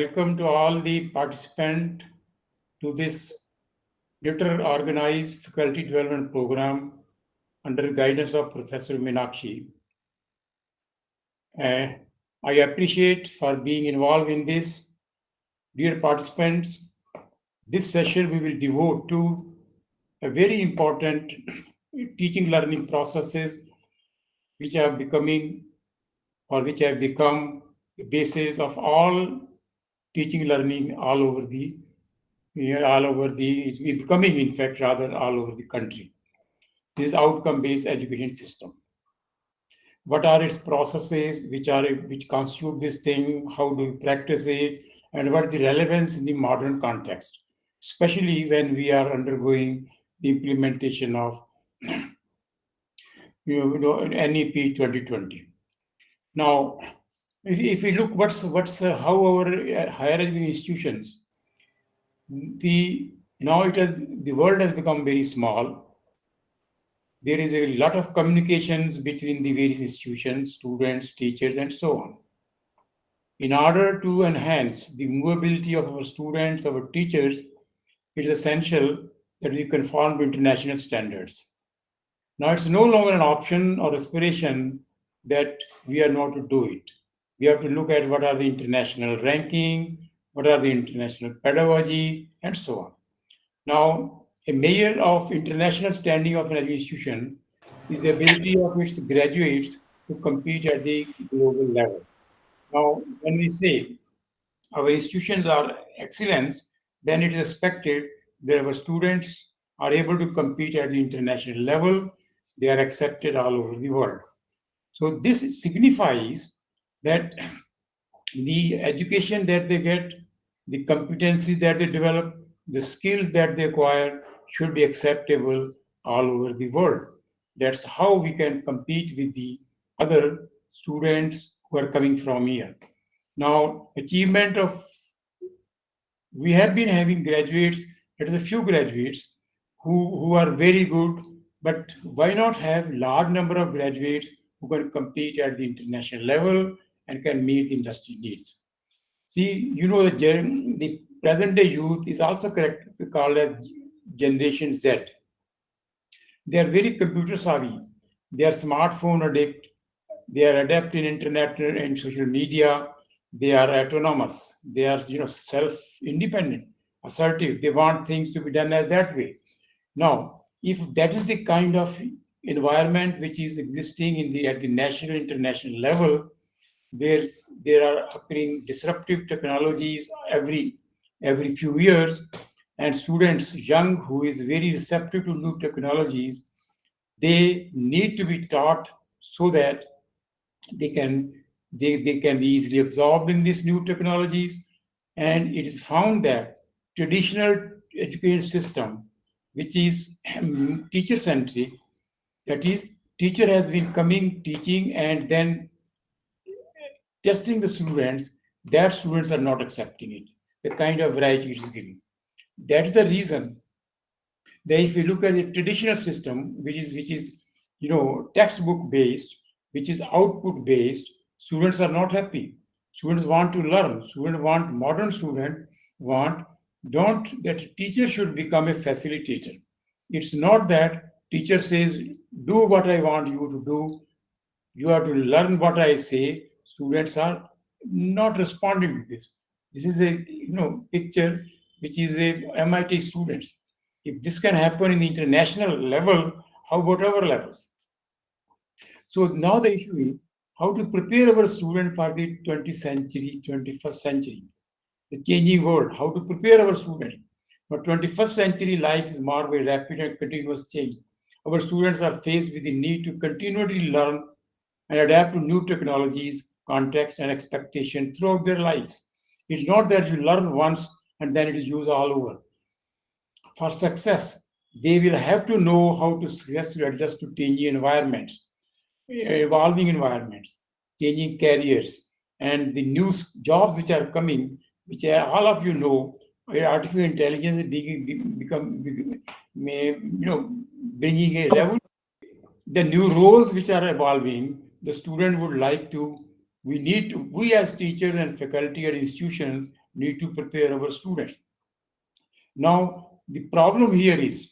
welcome to all the participants to this better organized faculty development program under the guidance of Professor Meenakshi. Uh, I appreciate for being involved in this. Dear participants, this session we will devote to a very important teaching learning processes which are becoming or which have become the basis of all teaching learning it's becoming, in fact, rather all over the country. This outcome-based education system. What are its processes, which constitute this thing? How do we practice it, and what is the relevance in the modern context, especially when we are undergoing the implementation of NEP 2020. Now, if we look how our higher education institutions, the world has become very small. There is a lot of communications between the various institutions, students, teachers, and so on. In order to enhance the movability of our students, our teachers, it is essential that we conform to international standards. Now, it's no longer an option or aspiration that we are not to do it. We have to look at what are the international ranking, what are the international pedagogy, and so on. Now, a measure of international standing of an institution is the ability of its graduates to compete at the global level. Now, when we say our institutions are excellence, then it is expected that our students are able to compete at the international level. They are accepted all over the world. So this signifies that the education that they get, the competencies that they develop, the skills that they acquire should be acceptable all over the world. That's how we can compete with the other students who are coming from here. Now, achievement of we have been having graduates, there's a few graduates who are very good, but why not have large number of graduates who can compete at the international level and can meet the industry needs? See, the present day youth is also correct called as Generation Z. They are very computer savvy. They are smartphone addict. They are adept in internet and social media. They are autonomous. They are self-independent, assertive. They want things to be done as that way. Now, if that is the kind of environment which is existing at the national international level, where there are occurring disruptive technologies every few years, and students young who is very receptive to new technologies, they need to be taught so that they can they can be easily absorbed in these new technologies. And it is found that traditional education system, which is teacher centric, that is, teacher has been coming teaching and then testing the students, that students are not accepting it, the kind of variety it is giving. That's the reason that if you look at the traditional system, which is textbook based, which is output based, students are not happy. Students want to learn. Students want modern student want don't that teacher should become a facilitator. It's not that teacher says do what I want you to do. You have to learn what I say. Students are not responding to this. This is a picture which is a MIT students. If this can happen in the international level, how about our levels? So now the issue is how to prepare our student for the 20th century, 21st century, the changing world, how to prepare our students. But 21st century life is marked by rapid and continuous change. Our students are faced with the need to continually learn and adapt to new technologies, context, and expectation throughout their lives. It's not that you learn once and then it is used all over. For success, they will have to know how to successfully adjust to changing environments, evolving environments, changing careers, and the new jobs which are coming, which all of you know, artificial intelligence is bringing a revolution. The new roles which are evolving, the student would like to, we as teachers and faculty at institutions need to prepare our students. Now, the problem here is,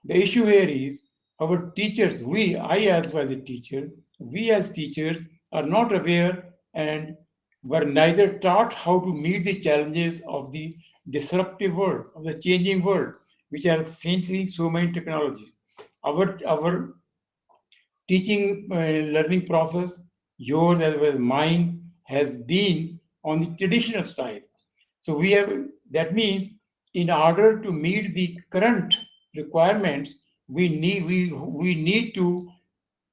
the issue here is our teachers, I as a teacher, we as teachers are not aware and were neither taught how to meet the challenges of the disruptive world, of the changing world, which are facing so many technologies. Our teaching learning process, yours as well as mine, has been on the traditional style. So that means in order to meet the current requirements, we need to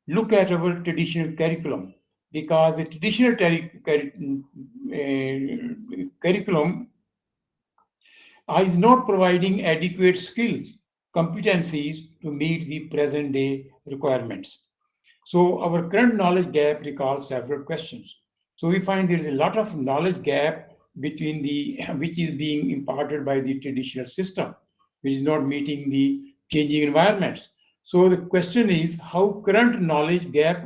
look at our traditional curriculum, because the traditional curriculum is not providing adequate skills, competencies to meet the present day requirements. So our current knowledge gap recalls several questions. So we find there is a lot of knowledge gap between which is being imparted by the traditional system, which is not meeting the changing environments. So the question is, how current knowledge gap,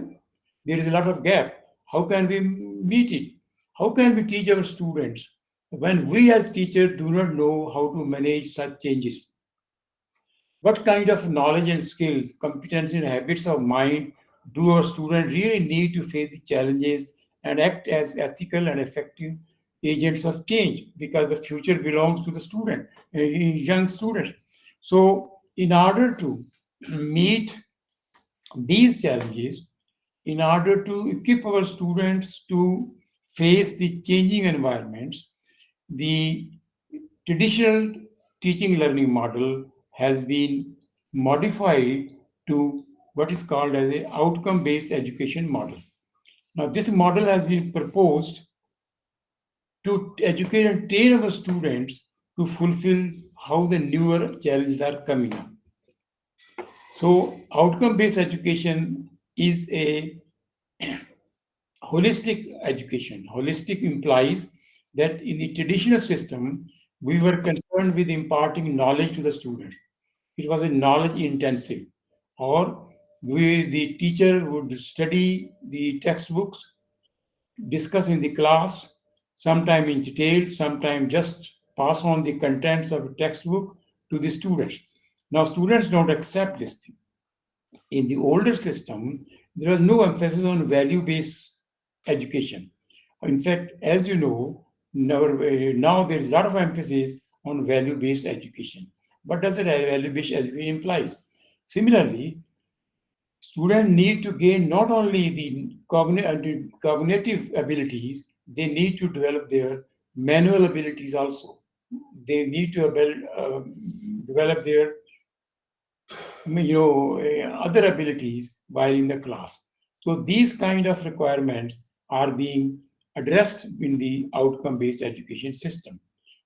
there is a lot of gap. How can we meet it? How can we teach our students when we as teachers do not know how to manage such changes? What kind of knowledge and skills, competence and habits of mind do our students really need to face the challenges and act as ethical and effective agents of change? Because the future belongs to the student, young students. So, in order to meet these challenges, in order to equip our students to face the changing environments, the traditional teaching learning model has been modified to what is called as a outcome based education model. Now this model has been proposed to educate and train our students to fulfill how the newer challenges are coming up. So outcome based education is a holistic education. Holistic implies that in the traditional system, we were concerned with imparting knowledge to the students. It was a knowledge intensive, or the teacher would study the textbooks, discuss in the class, sometime in detail, sometime just pass on the contents of a textbook to the students. Now, students don't accept this thing. In the older system, there was no emphasis on value-based education. In fact, as you know, now there's a lot of emphasis on value-based education. What does a value-based education implies? Similarly, students need to gain not only the cognitive abilities, they need to develop their manual abilities also. They need to develop their other abilities while in the class. So these kind of requirements are being addressed in the outcome-based education system.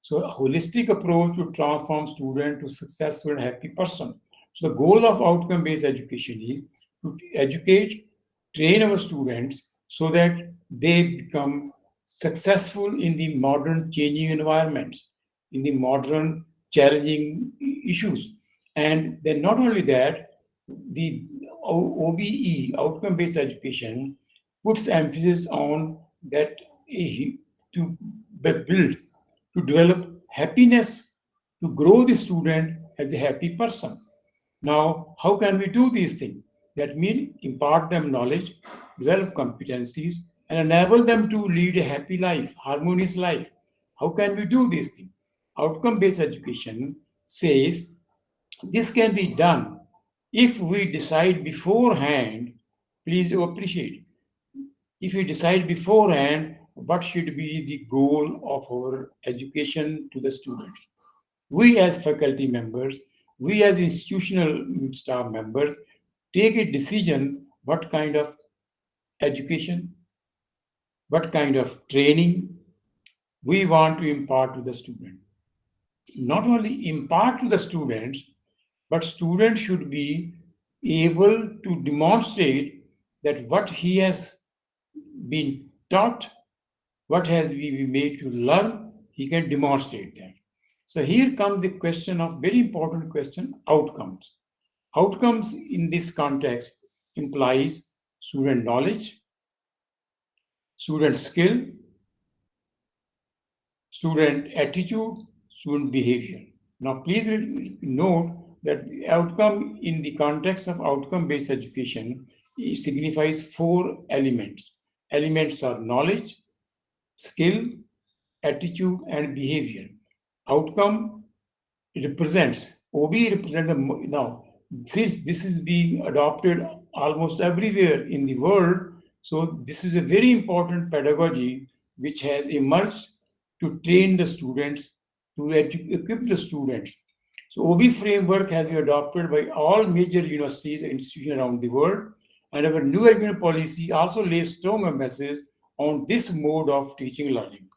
So a holistic approach to transform student to successful and happy person. So the goal of outcome-based education is to educate, train our students so that they become successful in the modern changing environments, in the modern challenging issues. And then not only that, the OBE, outcome-based education, puts emphasis on that to build, to develop happiness, to grow the student as a happy person. Now, how can we do these things? That means impart them knowledge, develop competencies, and enable them to lead a happy life, harmonious life. How can we do these things? Outcome-based education says this can be done if we decide beforehand. Please appreciate, if we decide beforehand what should be the goal of our education to the students. We as faculty members, we as institutional staff members, take a decision what kind of education, what kind of training we want to impart to the student. Not only impart to the students, but students should be able to demonstrate that what he has been taught, what has been made to learn, he can demonstrate that. So here comes the question of very important question, outcomes. Outcomes in this context implies student knowledge, student skill, student attitude, student behavior. Now, please note that the outcome in the context of outcome-based education signifies 4 elements. Elements are knowledge, skill, attitude, and behavior. Outcome represents, OB represents now, since this is being adopted almost everywhere in the world, so this is a very important pedagogy which has emerged to train the students, to equip the students. So OB framework has been adopted by all major universities and institutions around the world, and our new education policy also lays strong emphasis on this mode of teaching learning.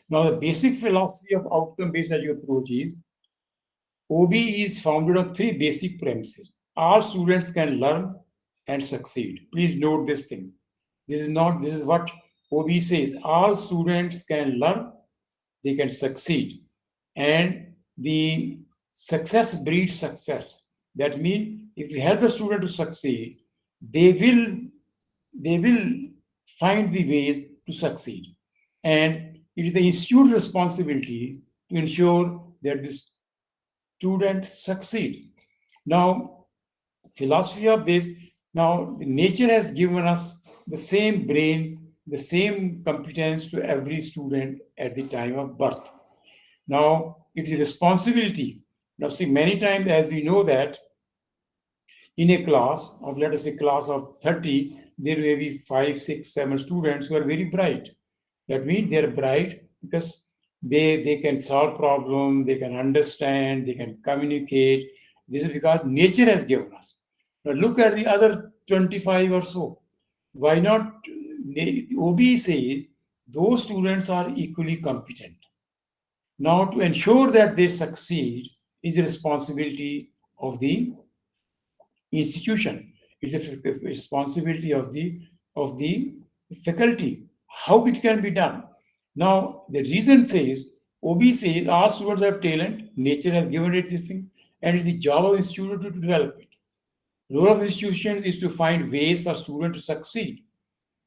Now, the basic philosophy of outcome-based education approach is OBE is founded on 3 basic premises. All students can learn and succeed. Please note this thing. This is what OBE says. All students can learn, they can succeed. And the success breeds success. That means if you help the student to succeed, they will find the ways to succeed. And it is the institute's responsibility to ensure that this students succeed. Now, philosophy of this, now nature has given us the same brain, the same competence to every student at the time of birth. Now, it is responsibility. Now, see, many times, as we know that in a class of, let us say, class of 30, there may be 5, 6, 7 students who are very bright. That means they're bright because they can solve problems, they can understand, they can communicate. This is because nature has given us. Now look at the other 25 or so. Why not? OB says those students are equally competent. Now, to ensure that they succeed is the responsibility of the institution. It's the responsibility of the faculty. How it can be done? Now, the reason says, OB says all students have talent, nature has given it this thing, and it's the job of the institution to develop it. The role of institutions is to find ways for students to succeed,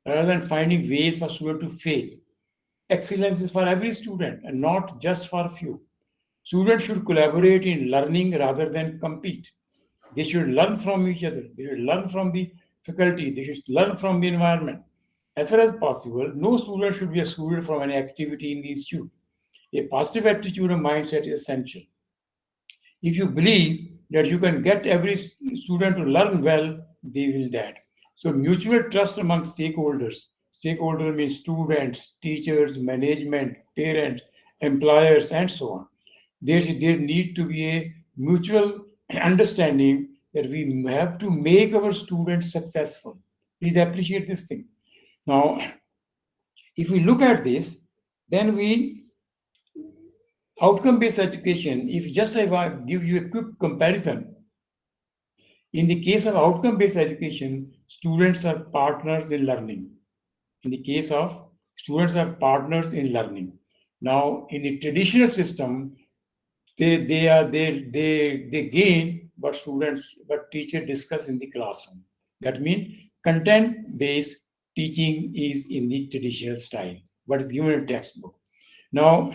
rather than finding ways for students to fail. Excellence is for every student and not just for a few. Students should collaborate in learning rather than compete. They should learn from each other. They should learn from the faculty. They should learn from the environment. As far as possible, no student should be excluded from any activity in the institute. A positive attitude and mindset is essential. If you believe that you can get every student to learn well, they will that. So mutual trust among stakeholders. Stakeholder means students, teachers, management, parents, employers, and so on. There need to be a mutual understanding that we have to make our students successful. Please appreciate this thing. Now, if we look at this, then outcome-based education, if just I give you a quick comparison, in the case of outcome-based education, students are partners in learning. In the case of students are partners in learning. Now, in the traditional system, they gain but teacher discuss in the classroom. That means content-based teaching is in the traditional style, but it's given in textbook. Now,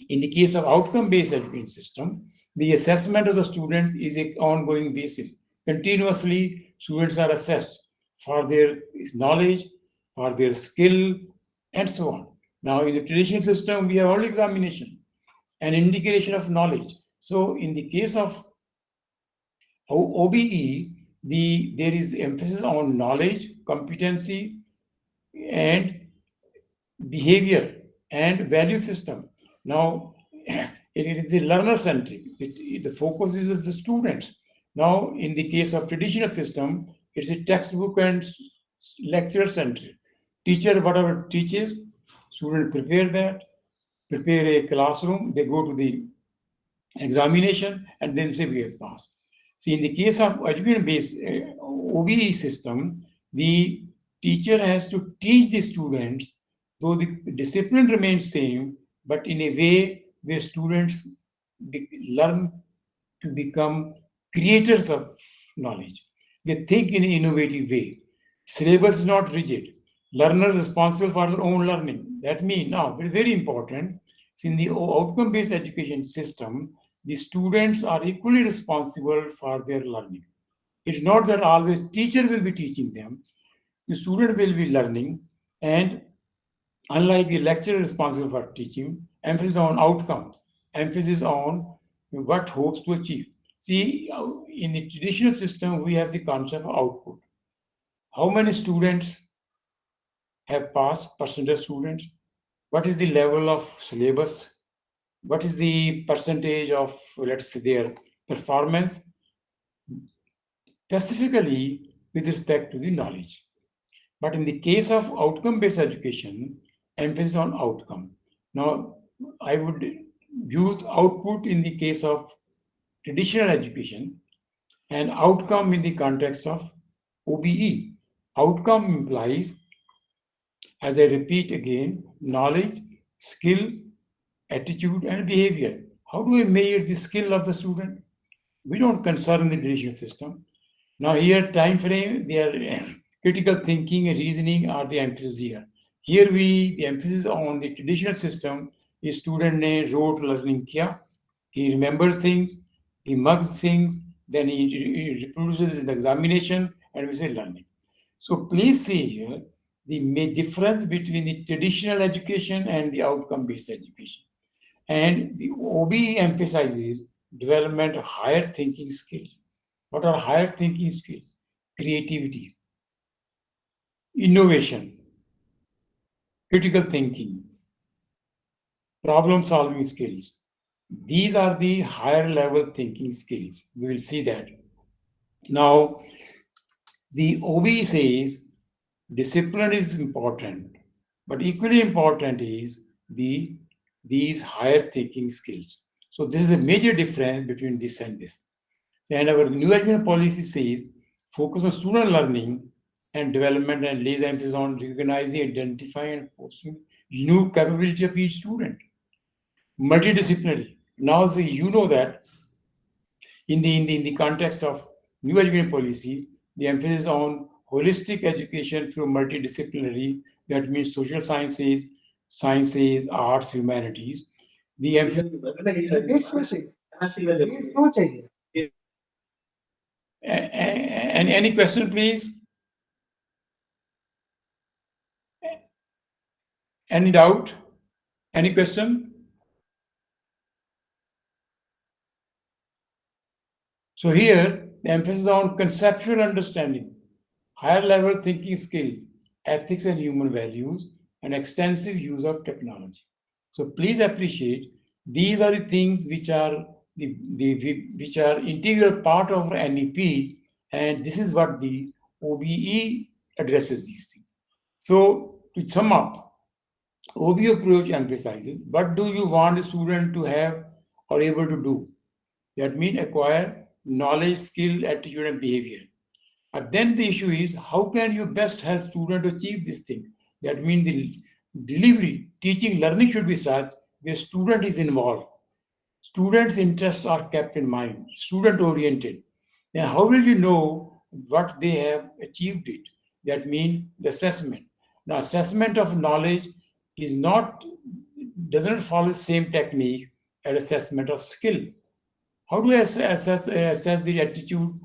in the case of outcome-based education system, the assessment of the students is an ongoing basis. Continuously, students are assessed for their knowledge, for their skill, and so on. Now, in the traditional system, we have only examination and indication of knowledge. So, in the case of OBE, there is emphasis on knowledge, competency, and behavior and value system. Now, it is the learner-centric. The focus is the students. Now, in the case of traditional system, it's a textbook and lecture-centric. Teacher, whatever teaches, student prepare a classroom, they go to the examination, and then say we have passed. See, in the case of education-based OBE system, the teacher has to teach the students, though the discipline remains same, but in a way where students learn to become creators of knowledge. They think in an innovative way. Syllabus is not rigid. Learners responsible for their own learning. That means now, it's very important. In the outcome-based education system, the students are equally responsible for their learning. It's not that always teacher will be teaching them. The student will be learning, and unlike the lecturer responsible for teaching, emphasis on outcomes, emphasis on what hopes to achieve. See, in the traditional system, we have the concept of output. How many students have passed, percentage students? What is the level of syllabus? What is the percentage of, let's say, their performance, specifically with respect to the knowledge? But in the case of outcome-based education, emphasis on outcome. Now, I would use output in the case of traditional education and outcome in the context of OBE. Outcome implies, as I repeat again, knowledge, skill, attitude, and behavior. How do I measure the skill of the student? We don't concern the traditional system. Now here, time frame, their critical thinking and reasoning are the emphasis here. Here the emphasis on the traditional system is student ne rote learning kiya. He remembers things, he mugs things, then he reproduces in the examination, and we say learning. So please see here the difference between the traditional education and the outcome-based education. And the OBE emphasizes development of higher thinking skills. What are higher thinking skills? Creativity, innovation, critical thinking, problem solving skills. These are the higher level thinking skills. We will see that. Now, the OBE says discipline is important, but equally important is these higher thinking skills. So this is a major difference between this and this. And our new education policy says focus on student learning and development and lays emphasis on recognizing, identifying, and fostering new capability of each student. Multidisciplinary. Now, you know that in the context of new education policy, the emphasis on holistic education through multidisciplinary, that means social sciences, arts, humanities. The emphasis. And any question, please? Any doubt? Any question? So here, the emphasis on conceptual understanding, higher level thinking skills, ethics and human values, and extensive use of technology. So please appreciate these are the things which are which are integral part of NEP, and this is what the OBE addresses these things. So to sum up, OBE approach emphasizes what do you want a student to have or able to do. That means acquire knowledge, skill, attitude, and behavior. And then the issue is how can you best help student to achieve this thing? That means the delivery, teaching, learning should be such where student is involved. Students' interests are kept in mind, student oriented. Then how will you know what they have achieved it? That means the assessment. Now, assessment of knowledge is not doesn't follow the same technique as assessment of skill. How do I assess the attitude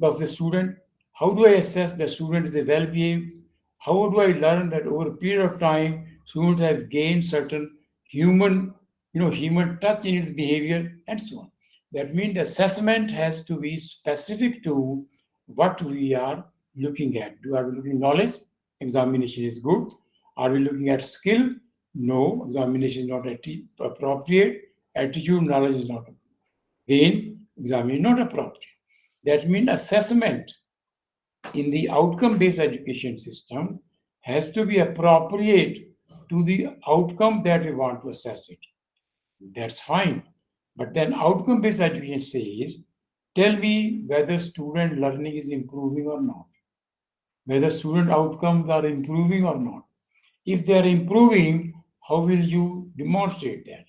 of the student? How do I assess the student is well behaved? How do I learn that over a period of time, students have gained certain human, human touch in its behavior and so on? That means the assessment has to be specific to what we are looking at. Are we looking at knowledge? Examination is good. Are we looking at skill? No, examination is not appropriate. Attitude, knowledge is not appropriate. Then examination not appropriate. That means assessment in the outcome-based education system has to be appropriate to the outcome that we want to assess it. That's fine. But then outcome-based education says, tell me whether student learning is improving or not, whether student outcomes are improving or not. If they are improving, how will you demonstrate that?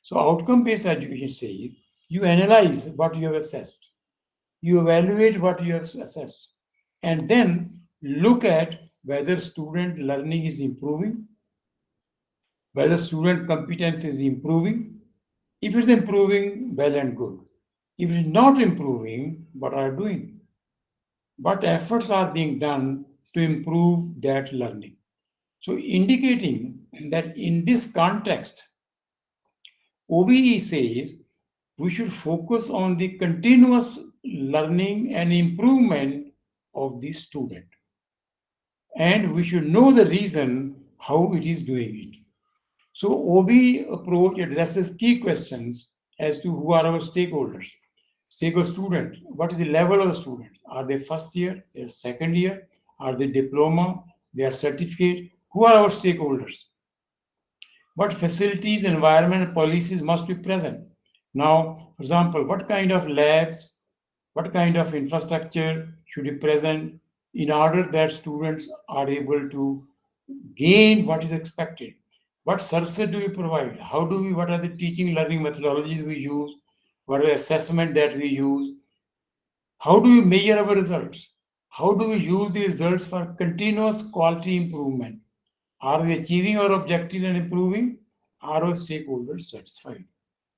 So outcome-based education says, you analyze what you have assessed, you evaluate what you have assessed, and then look at whether student learning is improving whether student competence is improving. If it's improving, well and good. If it's not improving, what are you doing? What efforts are being done to improve that learning? So, indicating that in this context, OBE says we should focus on the continuous learning and improvement of the student. And we should know the reason how it is doing it. So OB approach addresses key questions as to who are our stakeholders. Stakeholder student, what is the level of the students? Are they first year, their second year? Are they diploma, their certificate? Who are our stakeholders? What facilities, environment, and policies must be present? Now, for example, what kind of labs, what kind of infrastructure should be present in order that students are able to gain what is expected? What services do we provide? What are the teaching learning methodologies we use? What are the assessment that we use? How do we measure our results? How do we use the results for continuous quality improvement? Are we achieving our objective and improving? Are our stakeholders satisfied?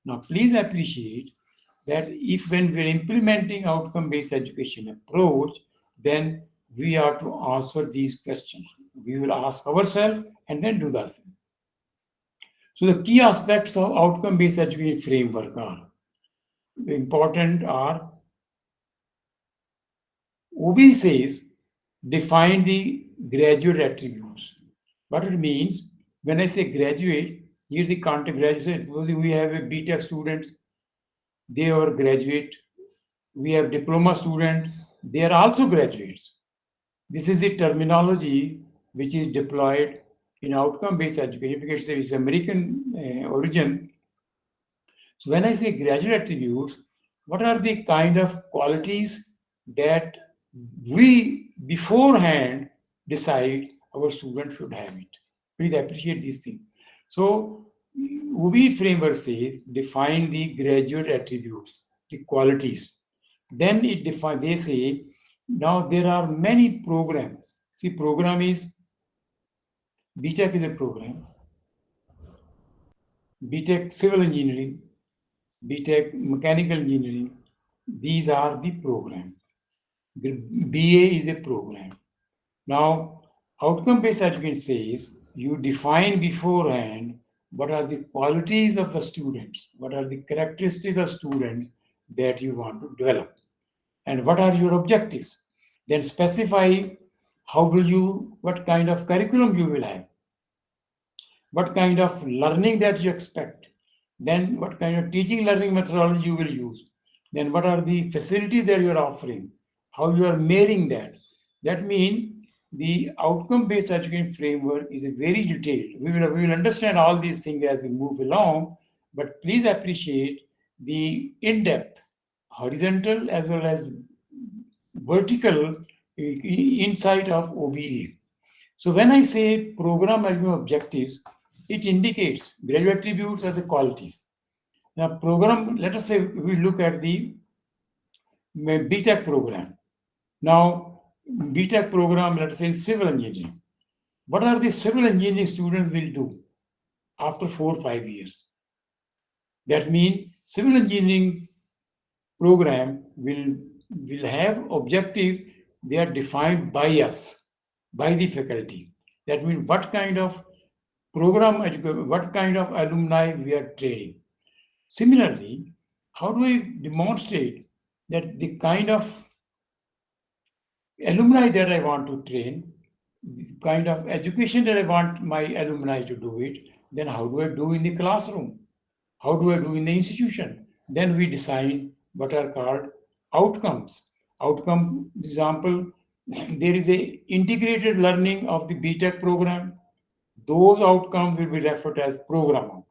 Now, please appreciate that if when we're implementing outcome-based education approach, then we are to answer these questions. We will ask ourselves and then do the same. So the key aspects of outcome-based education framework are important are OB says define the graduate attributes. What it means when I say graduate, here's the context graduate. Suppose we have a BTech student, they are graduate. We have diploma student, they are also graduates. This is the terminology which is deployed in outcome-based education because it's American origin. So when I say graduate attributes, what are the kind of qualities that we beforehand decide our student should have it? Please appreciate these things. So UB framework says define the graduate attributes, the qualities. Then they say now there are many programs. See, program is BTech is a program, BTech civil engineering, BTech mechanical engineering. These are the program. The BA is a program. Now, outcome-based education says you define beforehand what are the qualities of the students, what are the characteristics of students that you want to develop, and what are your objectives. Then specify what kind of curriculum you will have, what kind of learning that you expect, then what kind of teaching learning methodology you will use, then what are the facilities that you are offering, how you are measuring that. That means the outcome-based education framework is a very detailed. We will understand all these things as we move along, but please appreciate the in-depth, horizontal as well as vertical insight of OBE. So when I say program objectives, it indicates graduate attributes are the qualities. Now program, let us say we look at the BTech program. Now BTech program, let us say in civil engineering. What are the civil engineering students will do after 4 or 5 years? That means civil engineering program will have objectives, they are defined by us, by the faculty. That means what kind of what kind of alumni we are training. Similarly, how do I demonstrate that the kind of alumni that I want to train, the kind of education that I want my alumni to do it, then how do I do in the classroom? How do I do in the institution? Then we design what are called outcomes. Outcome example, there is a integrated learning of the BTech program. Those outcomes will be referred as program outcomes.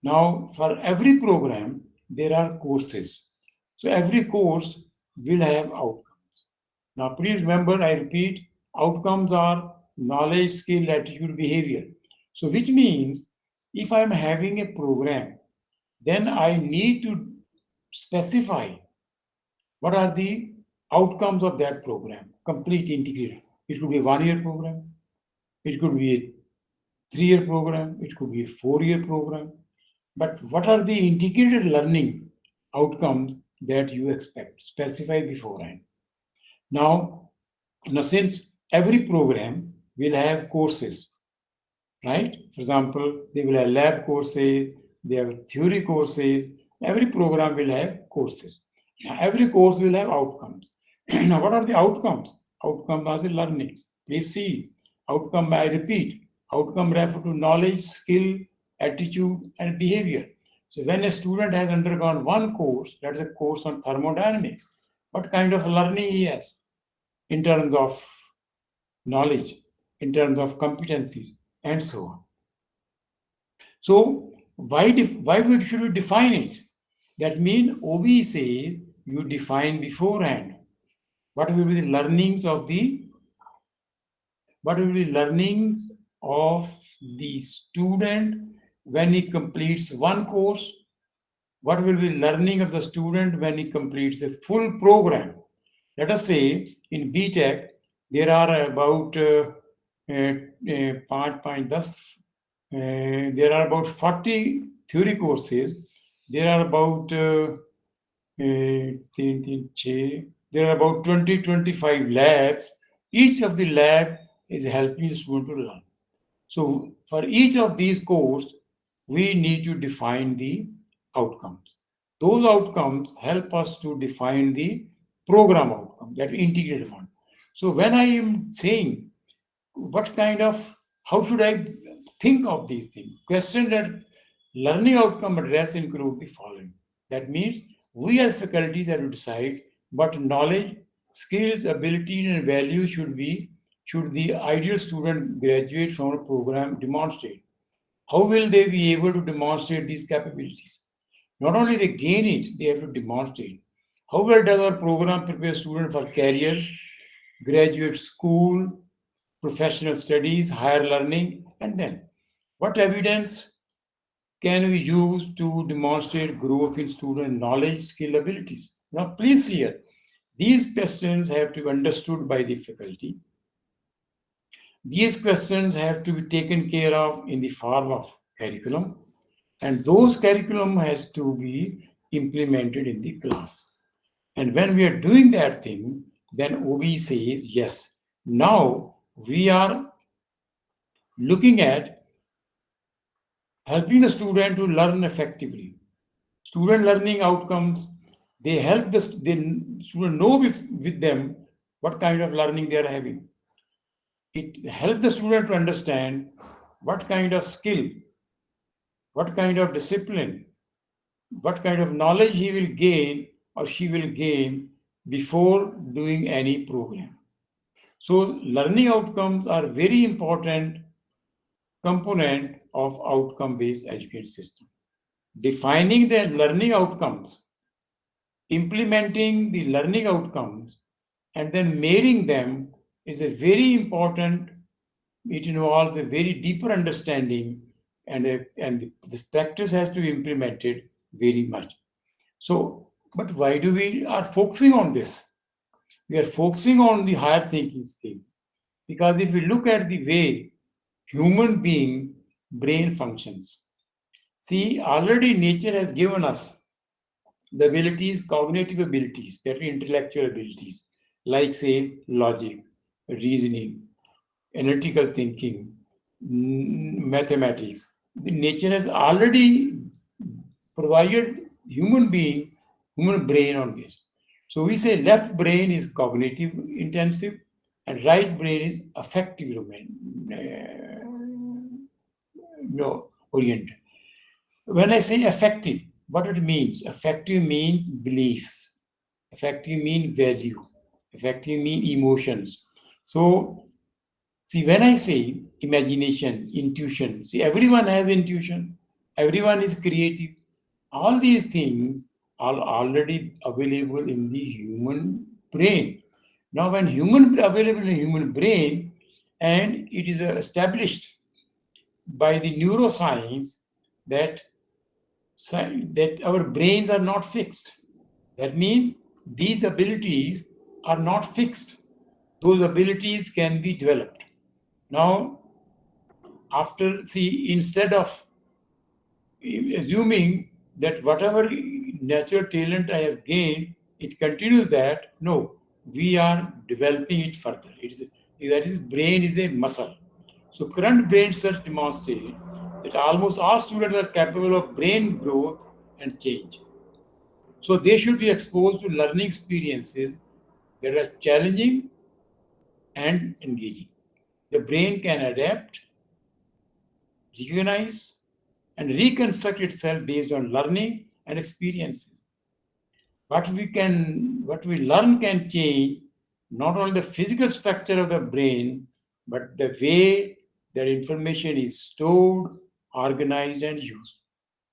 Now, for every program, there are courses. So every course will have outcomes. Now, please remember, I repeat, outcomes are knowledge, skill, attitude, behavior. So which means if I'm having a program, then I need to specify what are the outcomes of that program, complete integrated. It could be a 1 year program, it could be a 3-year program, it could be a 4-year program. But what are the integrated learning outcomes that you expect? Specify beforehand. Now, since every program will have courses, right? For example, they will have lab courses, they have theory courses. Every program will have courses. Every course will have outcomes. Now, what are the outcomes? Outcomes are the learnings. Please see. Outcome, I repeat, outcome refer to knowledge, skill, attitude, and behavior. So when a student has undergone one course, that is a course on thermodynamics, what kind of learning he has in terms of knowledge, in terms of competencies, and so on. So why should we define it? That means OB says you define beforehand what will be the learnings of the student when he completes one course. What will be learning of the student when he completes a full program? Let us say in BTech there are about 5.10 there are about 40 theory courses. There are about 20-25 labs. Each of the lab is helping the student to learn. So for each of these courses, we need to define the outcomes. Those outcomes help us to define the program outcome, that integrated one. So when I am saying how should I think of these things? Question that learning outcome address include the following. That means we as faculties have to decide what knowledge, skills, abilities, and values should the ideal student graduate from a program demonstrate. How will they be able to demonstrate these capabilities? Not only they gain it, they have to demonstrate. How well does our program prepare students for careers, graduate school, professional studies, higher learning, and then what evidence can we use to demonstrate growth in student knowledge, skill, abilities? Now, please see here, these questions have to be understood by the faculty. These questions have to be taken care of in the form of curriculum, and those curriculum has to be implemented in the class. And when we are doing that thing, then OB says, yes, now we are looking at helping the student to learn effectively. Student learning outcomes, they help the student know with them what kind of learning they are having. It helps the student to understand what kind of skill, what kind of discipline, what kind of knowledge he will gain or she will gain before doing any program. So learning outcomes are very important component of outcome-based education system. Defining the learning outcomes, implementing the learning outcomes, and then measuring them is a very important. It involves a very deeper understanding, and this practice has to be implemented very much. So, but why do we are focusing on this? We are focusing on the higher thinking skill because if we look at the way human being brain functions, see, already nature has given us the abilities, cognitive abilities, that are intellectual abilities, like say logic, reasoning, analytical thinking, mathematics. The nature has already provided human brain on this. So we say left brain is cognitive intensive and right brain is affective oriented. When I say affective, what it means? Affective means beliefs. Affective means value. Affective means emotions. So, see, when I say imagination, intuition, see, everyone has intuition. Everyone is creative. All these things are already available in the human brain. Now, when available in the human brain, and it is established by the neuroscience that our brains are not fixed. That means these abilities are not fixed. Those abilities can be developed. Now, instead of assuming that whatever natural talent I have gained, it continues that. No, we are developing it further. That is, brain is a muscle. So current brain research demonstrates that almost all students are capable of brain growth and change. So they should be exposed to learning experiences that are challenging and engaging. The brain can adapt, recognize, and reconstruct itself based on learning and experiences. What we learn can change not only the physical structure of the brain, but the way that information is stored, organized, and used.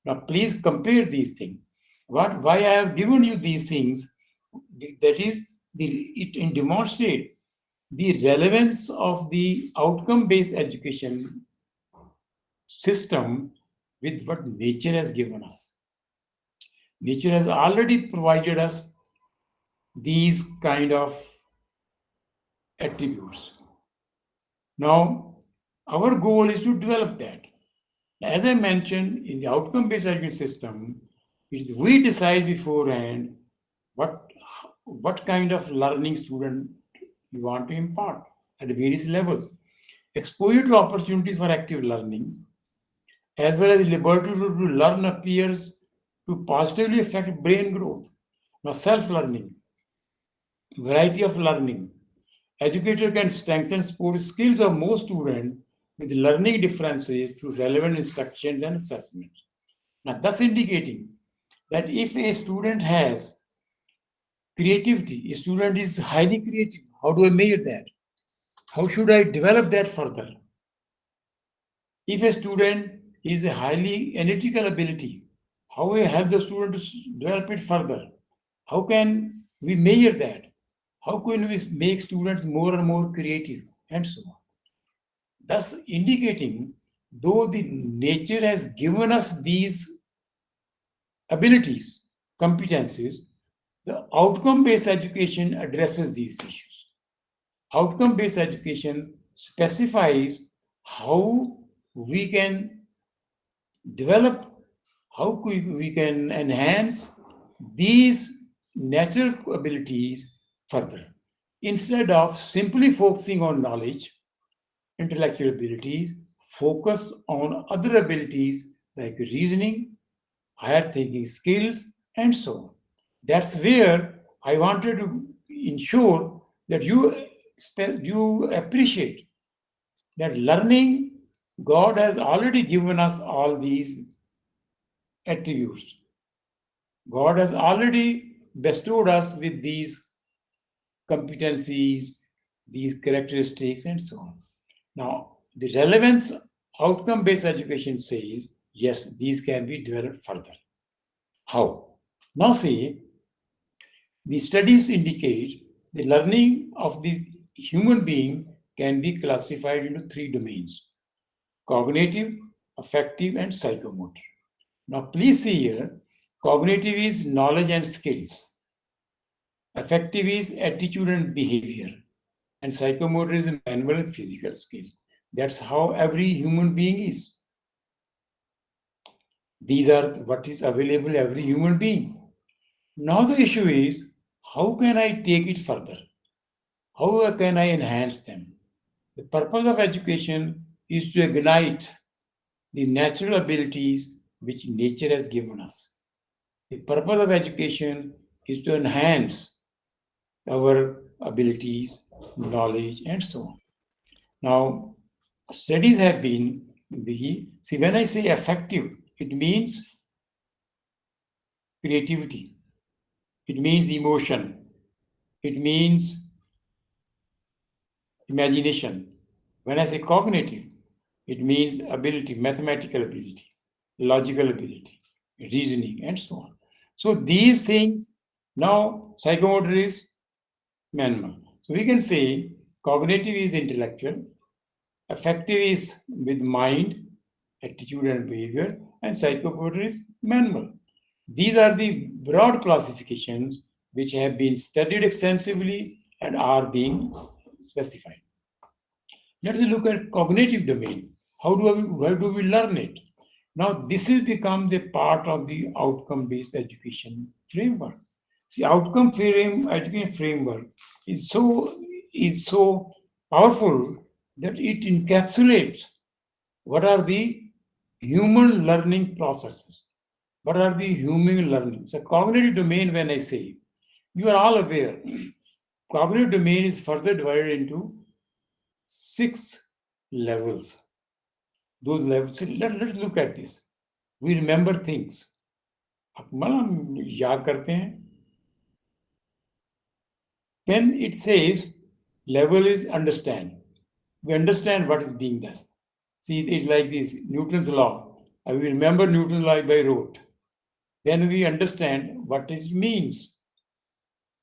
Now, please compare these things. Why I have given you these things, that is, it demonstrate the relevance of the outcome-based education system with what nature has given us. Nature has already provided us these kind of attributes. Now, our goal is to develop that. As I mentioned, in the outcome-based education system, we decide beforehand what kind of learning student you want to impart at various levels. Exposure to opportunities for active learning, as well as liberty to learn appears to positively affect brain growth. Now, self-learning, variety of learning. Educator can strengthen support skills of most students with learning differences through relevant instructions and assessments. Now, thus indicating that if a student has creativity, a student is highly creative, how do I measure that? How should I develop that further? If a student is a highly analytical ability, how we help the student to develop it further? How can we measure that? How can we make students more and more creative and so on? Thus indicating, though the nature has given us these abilities, competencies, the outcome-based education addresses these issues. Outcome-based education specifies how we can develop, how we can enhance these natural abilities further. Instead of simply focusing on knowledge, intellectual abilities, focus on other abilities like reasoning, higher thinking skills, and so on. That's where I wanted to ensure that you appreciate that learning, God has already given us all these attributes. God has already bestowed us with these competencies, these characteristics, and so on. Now, the relevance outcome-based education says, yes, these can be developed further. How? Now see, the studies indicate the learning of this human being can be classified into three domains: cognitive, affective, and psychomotor. Now, please see here, cognitive is knowledge and skills, affective is attitude and behavior, and psychomotor is manual and physical skill. That's how every human being is. These are what is available every human being. Now the issue is, how can I take it further? How can I enhance them? The purpose of education is to ignite the natural abilities which nature has given us. The purpose of education is to enhance our abilities, knowledge, and so on. Now, studies have been see, when I say effective, it means creativity, it means emotion, it means imagination. When I say cognitive, it means ability, mathematical ability, logical ability, reasoning, and so on. So these things, now psychomotor is manual. So we can say cognitive is intellectual, affective is with mind, attitude and behavior, and psychomotor is manual. These are the broad classifications which have been studied extensively and are being specified. Let's look at cognitive domain. How do we learn it? Now, this has become the part of the outcome-based education framework. See, education framework is so powerful that it encapsulates what are the human learning processes. What are the human learning? So, cognitive domain, when I say, you are all aware, cognitive domain is further divided into 6 levels. Those levels, let's look at this. We remember things. मतलब हम याद करते हैं. When it says level is understand, we understand what is being done. See, it's like this Newton's law. I will remember Newton's law by rote. Then we understand what it means.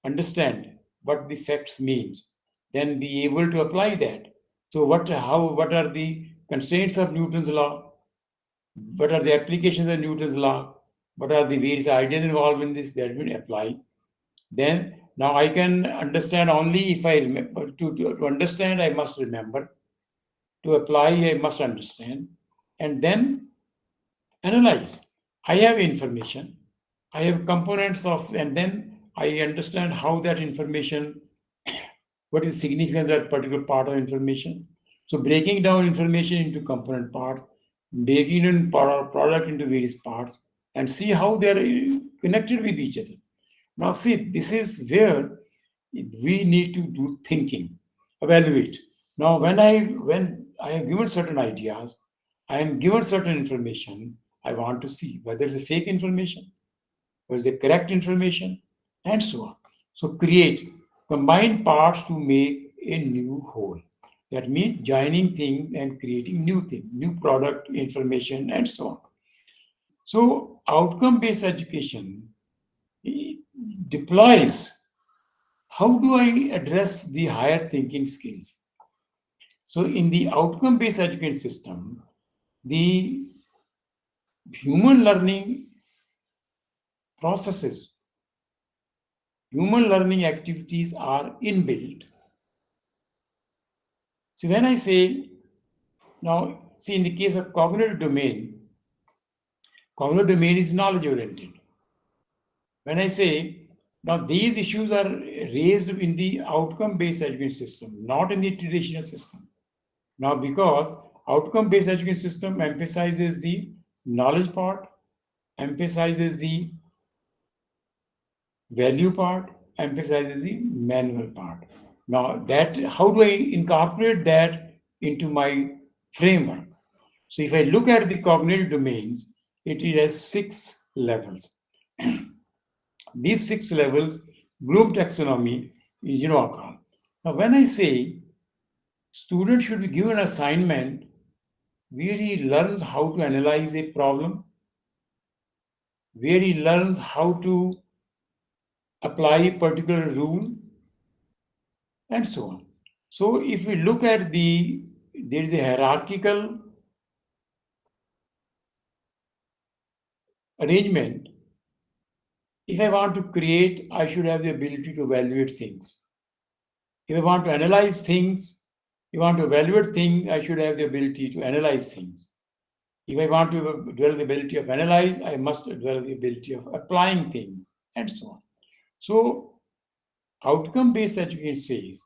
Understand what the facts means. Then be able to apply that. So what are the constraints of Newton's law? What are the applications of Newton's law? What are the various ideas involved in this that will apply? Then now I can understand only if I remember. To understand, I must remember. To apply, I must understand. And then analyze. I have information. I have components of, and then I understand how that information, what is significance of that particular part of information. So breaking down information into component parts, breaking in product into various parts, and see how they are connected with each other. Now, see, this is where we need to do thinking, evaluate. Now, when I have given certain ideas, I am given certain information, I want to see whether it's a fake information, whether it's the correct information, and so on. So create, combine parts to make a new whole. That means joining things and creating new things, new product, information, and so on. So outcome-based education deploys how do I address the higher thinking skills. So in the outcome-based education system, the human learning processes, human learning activities are inbuilt. So when I say, now see in the case of cognitive domain is knowledge oriented. When I say, now these issues are raised in the outcome-based education system, not in the traditional system. Now, because outcome-based education system emphasizes the knowledge part, emphasizes the value part, emphasizes the manual part. Now, that how do I incorporate that into my framework? So, if I look at the cognitive domains, it has 6 levels. These 6 levels, Bloom taxonomy is account. Now, when I say student should be given assignment where he learns how to analyze a problem, where he learns how to apply a particular rule, and so on. So if we look at there is a hierarchical arrangement. If I want to create, I should have the ability to evaluate things. If I want to analyze things, if I want to evaluate things, I should have the ability to analyze things. If I want to develop the ability of analyze, I must develop the ability of applying things, and so on. So outcome-based education says,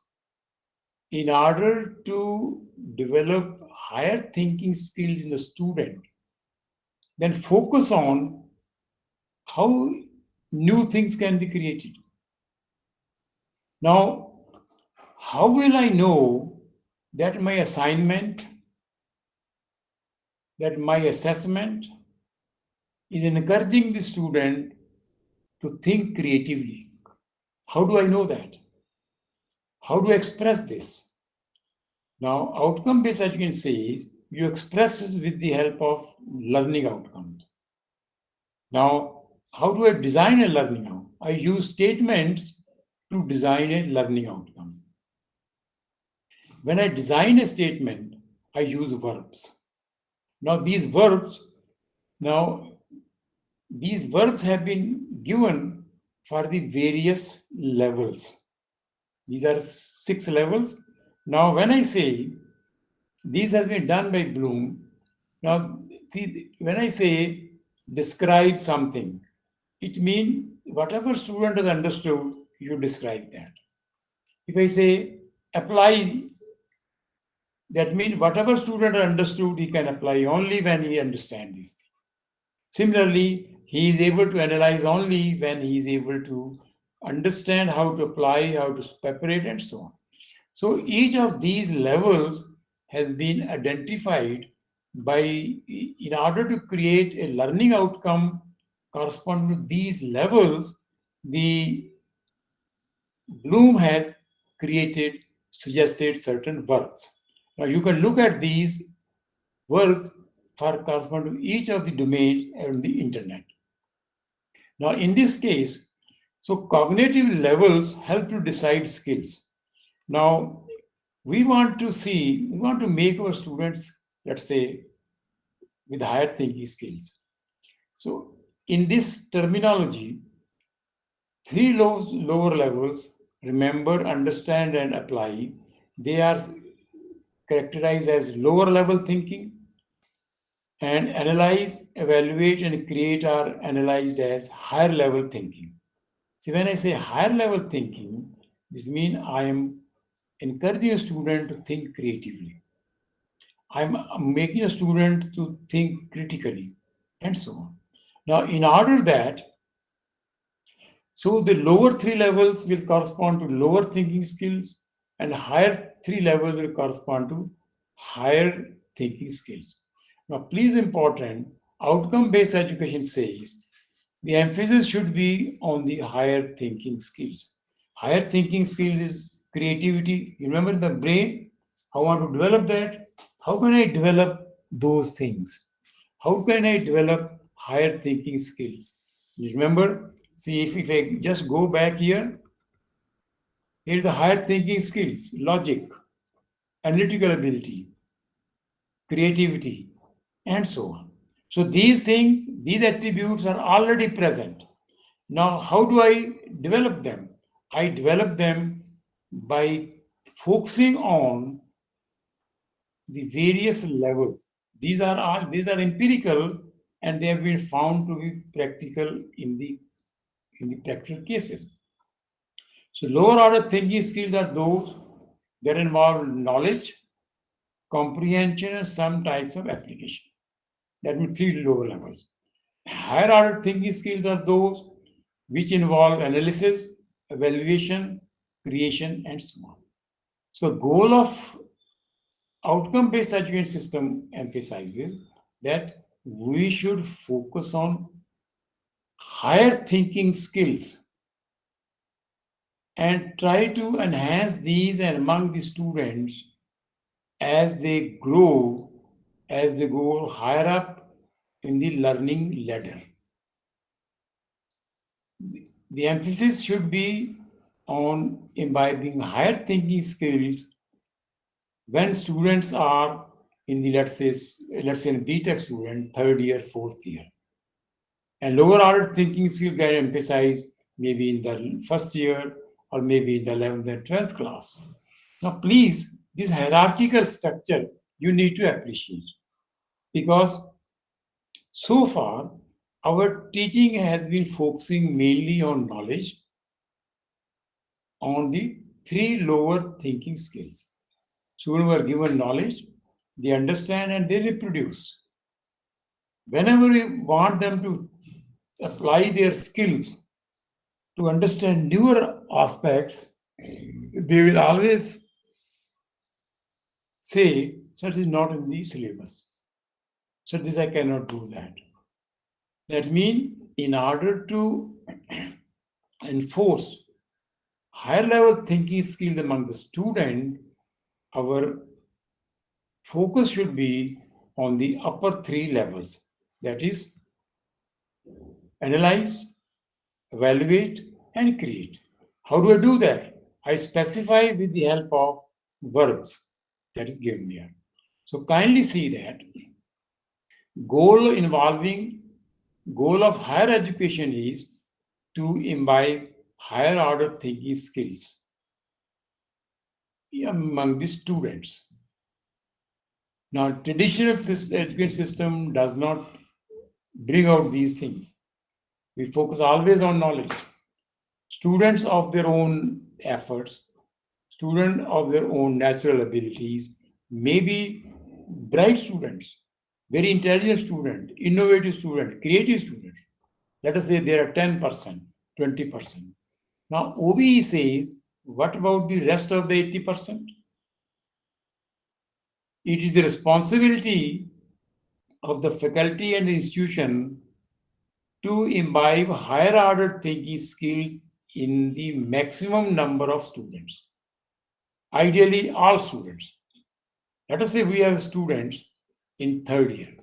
in order to develop higher thinking skills in the student, then focus on how new things can be created. Now, how will I know that my assignment, that my assessment is encouraging the student to think creatively? How do I know that? How do I express this? Now, outcome-based education says you express this with the help of learning outcomes. Now, how do I design a learning outcome? I use statements to design a learning outcome. When I design a statement, I use verbs. Now, these verbs have been given for the various levels. These are 6 levels. Now, when I say this has been done by Bloom, Now, see, when I say describe something, it means whatever student has understood, you describe that. If I say apply, that means whatever student understood, he can apply only when he understands these things. Similarly, he is able to analyze only when he is able to understand how to apply, how to separate, and so on. So each of these levels has been identified by, in order to create a learning outcome corresponding to these levels, the Bloom has suggested certain works. Now you can look at these works for corresponding to each of the domains on the internet. Now in this case, so cognitive levels help to decide skills. Now we want to make our students, let's say, with higher thinking skills. So in this terminology, three lower levels, remember, understand, and apply, they are characterized as lower level thinking, and analyze, evaluate, and create are analyzed as higher level thinking. See, when I say higher level thinking, this means I am encouraging a student to think creatively. I'm making a student to think critically, and so on. Now, in order that, so the lower three levels will correspond to lower thinking skills, and higher three levels will correspond to higher thinking skills. Now, please important, outcome-based education says the emphasis should be on the higher thinking skills. Higher thinking skills is creativity. You remember the brain? I want to develop that. How can I develop those things? How can I develop higher thinking skills? You remember? See, if I just go back here, here's the higher thinking skills, logic, analytical ability, creativity, and so on. So these things, these attributes are already present. Now, how do I develop them? I develop them by focusing on the various levels. These are empirical, and they have been found to be practical in the practical cases. So lower order thinking skills are those that involve knowledge, comprehension, and some types of application. That means three lower levels. Higher order thinking skills are those which involve analysis, evaluation, creation, and so on. So the goal of outcome-based education system emphasizes that we should focus on higher thinking skills and try to enhance these and among the students as they grow, as they go higher up in the learning ladder. The emphasis should be on imbibing higher thinking skills when students are in the, let's say in BTech student, third year, fourth year. And lower order thinking skill can emphasize maybe in the first year or maybe in the 11th and 12th class. Now, please, this hierarchical structure you need to appreciate, because so far our teaching has been focusing mainly on knowledge, on the three lower thinking skills. Students were given knowledge, they understand and they reproduce. Whenever we want them to apply their skills to understand newer aspects, they will always say, "Sir, this is not in the syllabus. Sir, this I cannot do that." That means, in order to enforce higher level thinking skills among the student, our focus should be on the upper three levels. That is, analyze, evaluate, and create. How do I do that? I specify with the help of verbs that is given here. So kindly see that goal of higher education is to imbibe higher order thinking skills among the students. Now, traditional education system does not bring out these things. We focus always on knowledge. Students of their own efforts, students of their own natural abilities, maybe bright students, very intelligent student, innovative student, creative student. Let us say there are 10%, 20%. Now, OBE says, what about the rest of the 80%? It is the responsibility of the faculty and the institution to imbibe higher order thinking skills in the maximum number of students. Ideally, all students. Let us say we have students in third year.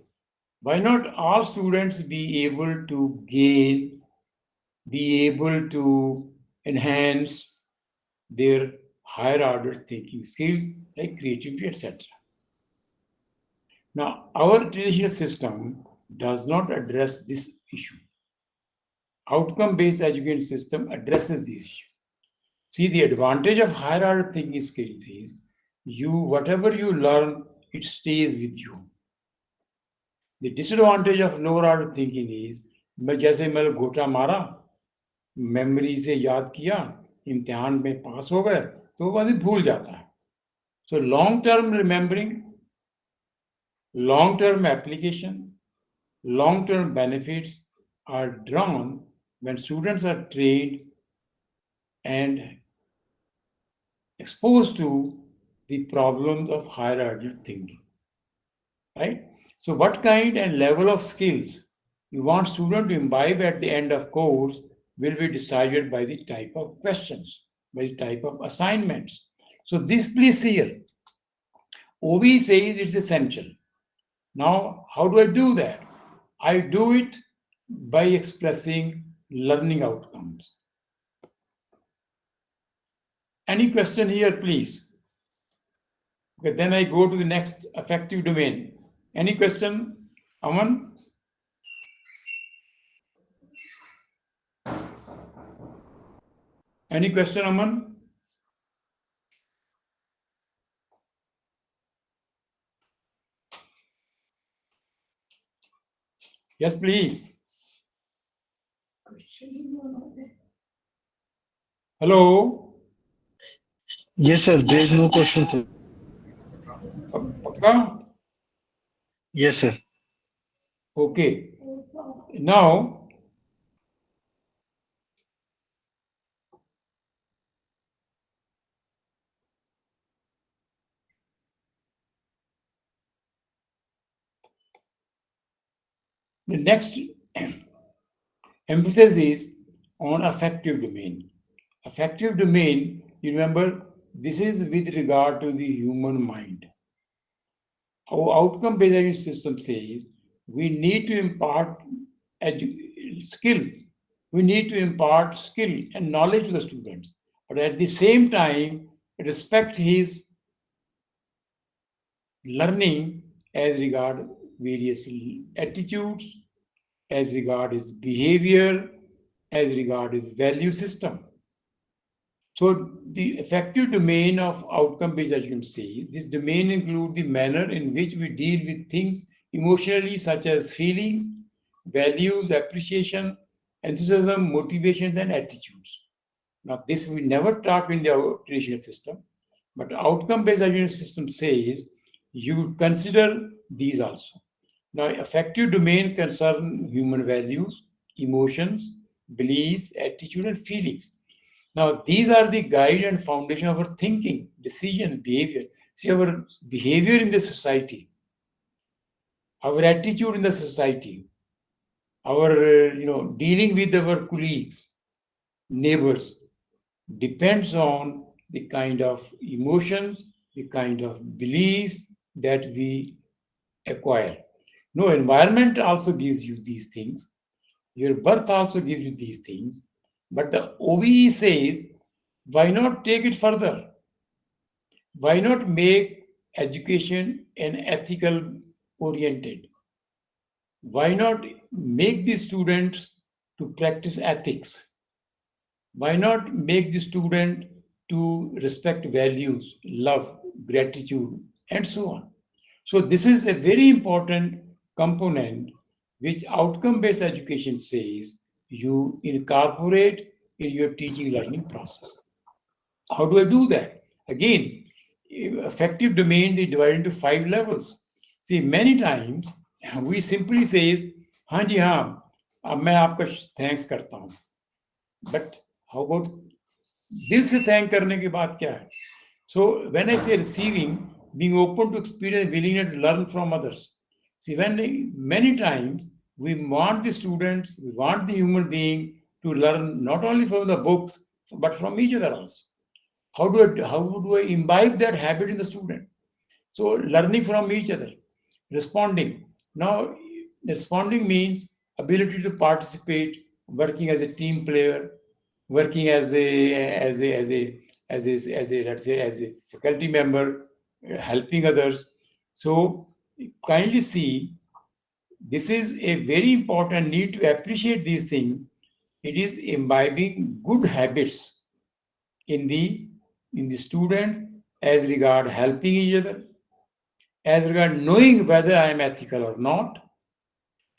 Why not all students be able to gain, be able to enhance their higher order thinking skills like creativity, etc. Now, our traditional system does not address this issue. Outcome-based education system addresses this issue. See, the advantage of higher order thinking skills is whatever you learn, it stays with you. The disadvantage of lower order thinking is जैसे मैंने घोटा मारा, memory से याद किया, इम्तिहान में पास हो गए, तो वो आदमी भूल जाता है. So long-term remembering, long-term application, long-term benefits are drawn when students are trained and exposed to the problems of higher order thinking. Right? So what kind and level of skills you want student to imbibe at the end of course will be decided by the type of questions, by the type of assignments. So this please here, OB says it's essential. Now, how do I do that? I do it by expressing learning outcomes. Any question here, please? Okay, then I go to the next affective domain. Any question, Aman? Any question, Aman? Yes, please. Hello? Yes, sir. There is no question, sir. Pakka? Yes, sir. Okay. Now, the next emphasis is on affective domain. Affective domain, you remember, this is with regard to the human mind. Our outcome-based education system says we need to impart skill. We need to impart skill and knowledge to the students, but at the same time, respect his learning as regard various attitudes, as regard his behavior, as regard his value system. So the effective domain of outcome-based education says this domain includes the manner in which we deal with things emotionally, such as feelings, values, appreciation, enthusiasm, motivations, and attitudes. Now, this we never taught in the traditional system, but outcome-based education system says you consider these also. Now, effective domain concern human values, emotions, beliefs, attitude, and feelings. Now, these are the guide and foundation of our thinking, decision, behavior. See, our behavior in the society, our attitude in the society, our dealing with our colleagues, neighbors, depends on the kind of emotions, the kind of beliefs that we acquire. No, environment also gives you these things. Your birth also gives you these things. But the OBE says, why not take it further? Why not make education an ethical oriented? Why not make the students to practice ethics? Why not make the student to respect values, love, gratitude, and so on? So this is a very important component which outcome-based education says you incorporate in your teaching learning process. How do I do that? Again, effective domains is divided into 5 levels. See, many times we simply say, हाँ जी हाँ, अब मैं आपका thanks करता हूँ. But how about दिल से thank करने के बाद क्या है? So when I say receiving, being open to experience, willingness to learn from others. See, when many times we want the students, we want the human being to learn not only from the books, but from each other also. How do I imbibe that habit in the student? So learning from each other, responding. Now, responding means ability to participate, working as a team player, working as a let's say as a faculty member, helping others. So kindly see, this is a very important need to appreciate these things. It is imbibing good habits in the students as regard helping each other, as regard knowing whether I am ethical or not,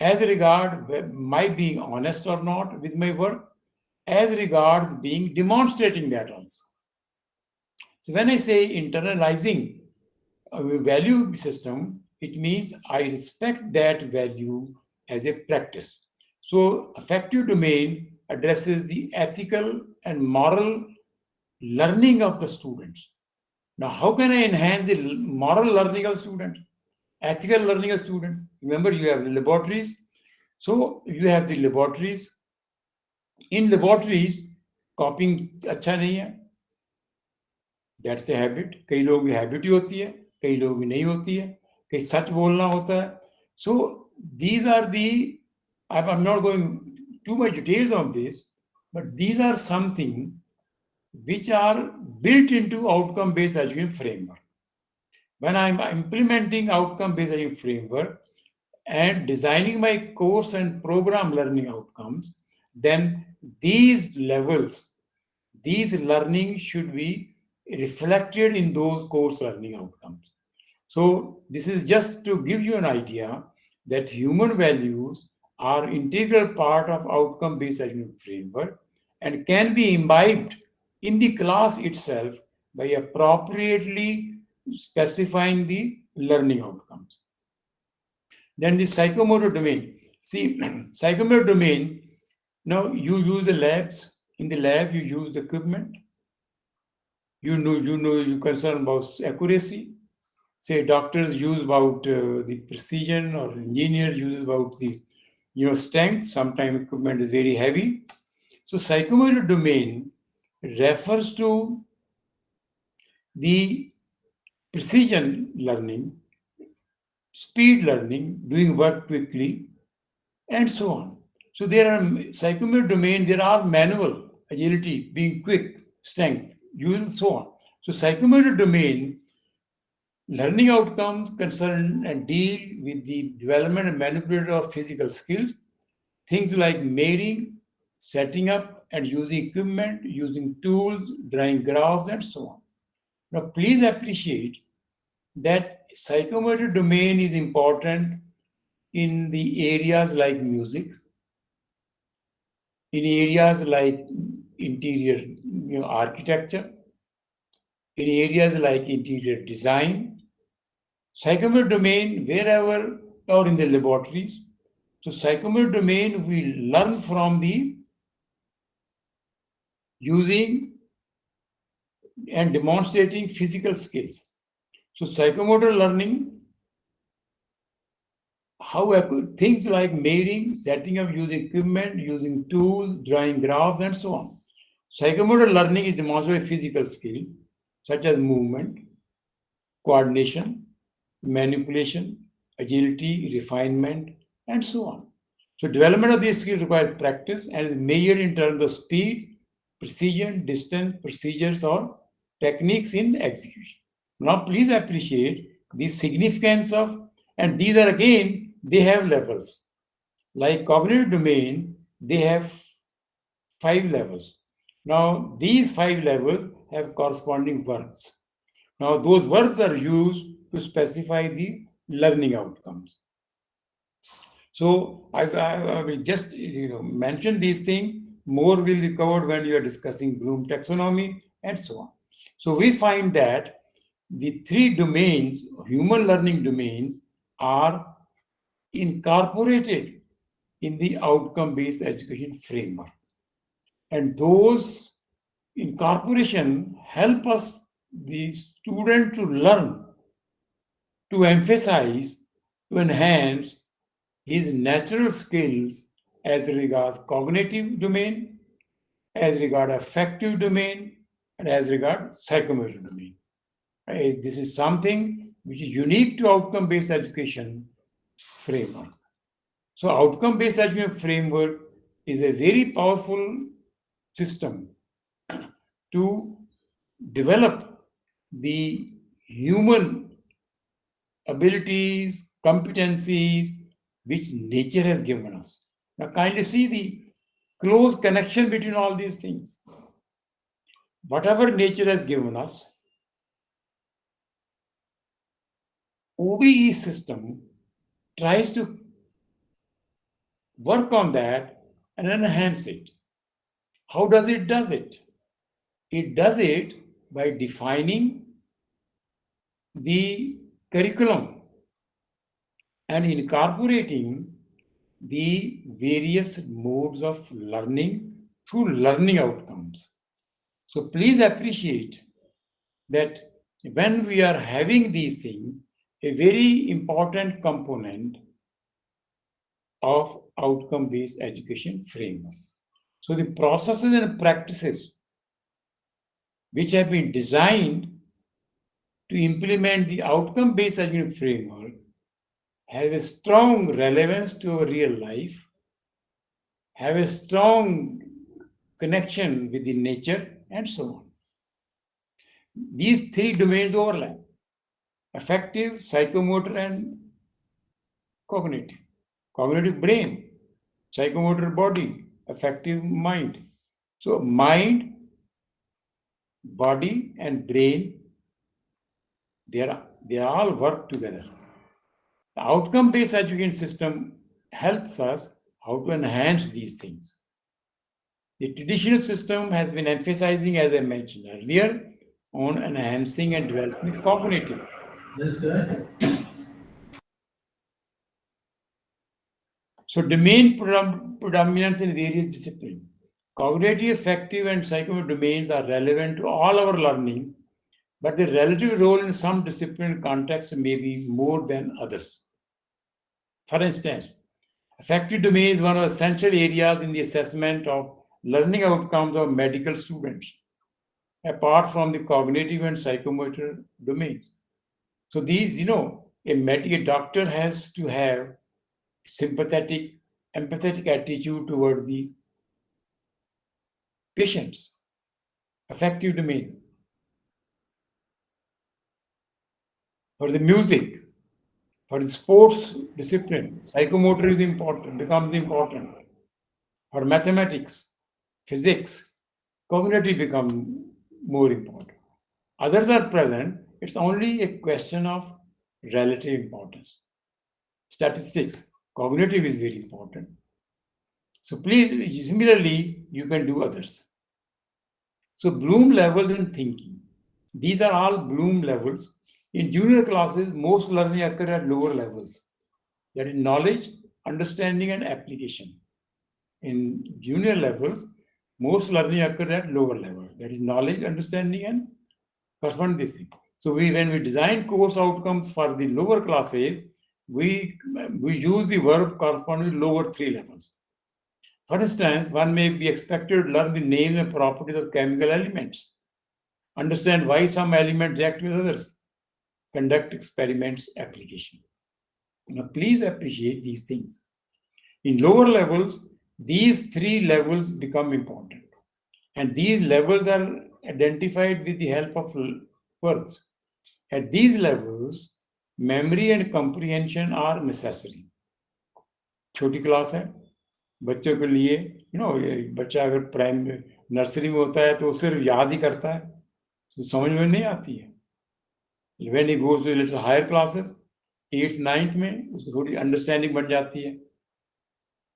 as regard my being honest or not with my work, as regards being demonstrating that also. So when I say internalizing a value system, it means I respect that value as a practice. So effective domain addresses the ethical and moral learning of the students. Now, how can I enhance the moral learning of students, ethical learning of students? Remember, you have the laboratories. So you have the laboratories. In laboratories, copying अच्छा नहीं है. That's a habit. कई लोगों की habit ही होती है, कई लोगों की नहीं होती है, कई सच बोलना होता है. So these are the, I'm not going too much details on this, but these are something which are built into outcome-based education framework. When I'm implementing outcome-based education framework and designing my course and program learning outcomes, then these levels, these learning should be reflected in those course learning outcomes. So this is just to give you an idea that human values are integral part of outcome-based education framework and can be imbibed in the class itself by appropriately specifying the learning outcomes. Then the psychomotor domain. See, psychomotor domain, now you use the labs. In the lab, you use the equipment. You concern about accuracy. Say doctors use about the precision, or engineers use about the strength. Sometimes equipment is very heavy. So psychomotor domain refers to the precision learning, speed learning, doing work quickly, and so on. So there are psychomotor domain, there are manual, agility, being quick, strength, and so on. So psychomotor domain learning outcomes concern and deal with the development and manipulation of physical skills, things like measuring, setting up and using equipment, using tools, drawing graphs, and so on. Now, please appreciate that psychomotor domain is important in the areas like music, in areas like interior architecture, in areas like interior design, psychomotor domain wherever, or in the laboratories. So psychomotor domain we learn from the using and demonstrating physical skills. So psychomotor learning, how things like measuring, setting up, using equipment, using tools, drawing graphs, and so on. Psychomotor learning is demonstrated physical skills such as movement, coordination, manipulation, agility, refinement, and so on. So development of these skills requires practice and is measured in terms of speed, precision, distance, procedures, or techniques in execution. Now, please appreciate the significance of, and these are again, they have levels. Like cognitive domain, they have 5 levels. Now, these 5 levels have corresponding verbs. Now, those verbs are used to specify the learning outcomes. So I will just mention these things. More will be covered when you are discussing Bloom taxonomy and so on. So we find that the three domains, human learning domains, are incorporated in the outcome-based education framework. And those incorporation help us, the student, to learn, to emphasize, to enhance his natural skills as regards cognitive domain, as regard affective domain, and as regard psychomotor domain. This is something which is unique to outcome-based education framework. So outcome-based education framework is a very powerful system to develop the human abilities, competencies, which nature has given us. Now kindly see the close connection between all these things. Whatever nature has given us, OBE system tries to work on that and enhance it. How does it does it? It does it by defining the curriculum and incorporating the various modes of learning through learning outcomes. So please appreciate that when we are having these things, a very important component of outcome-based education framework. So the processes and practices which have been designed to implement the outcome-based education framework have a strong relevance to our real life, have a strong connection with the nature, and so on. These three domains overlap: affective, psychomotor, and cognitive. Cognitive brain, psychomotor body, affective mind. So mind, body, and brain, they all work together. The outcome-based education system helps us how to enhance these things. The traditional system has been emphasizing, as I mentioned earlier, on enhancing and developing cognitive. So domain predominance in various disciplines. Cognitive, affective, and psychomotor domains are relevant to all our learning, but the relative role in some discipline contexts may be more than others. For instance, affective domain is one of the central areas in the assessment of learning outcomes of medical students, apart from the cognitive and psychomotor domains. So these, a doctor has to have sympathetic, empathetic attitude toward the patients. Affective domain. For the music, for the sports discipline, psychomotor is important, becomes important. For mathematics, physics, cognitive become more important. Others are present, it's only a question of relative importance. Statistics, cognitive is very important. So please, similarly, you can do others. So Bloom levels in thinking. These are all Bloom levels. In junior classes, most learning occur at lower levels. That is knowledge, understanding, and application. In junior levels, most learning occur at lower level. That is knowledge, understanding, and corresponding this thing. So when we design course outcomes for the lower classes, we use the verb corresponding to lower three levels. For instance, one may be expected to learn the names and properties of chemical elements, understand why some elements react with others, conduct experiments, application. Now, please appreciate these things. In lower levels, these three levels become important. And these levels are identified with the help of words. At these levels, memory and comprehension are necessary. छोटी class है, बच्चों के लिए बच्चा अगर nursery में होता है तो वो सिर्फ याद ही करता है, तो समझ में नहीं आती है. When he goes to little higher classes, 8th 9th में उसको थोड़ी अंडरस्टैंडिंग बन जाती है.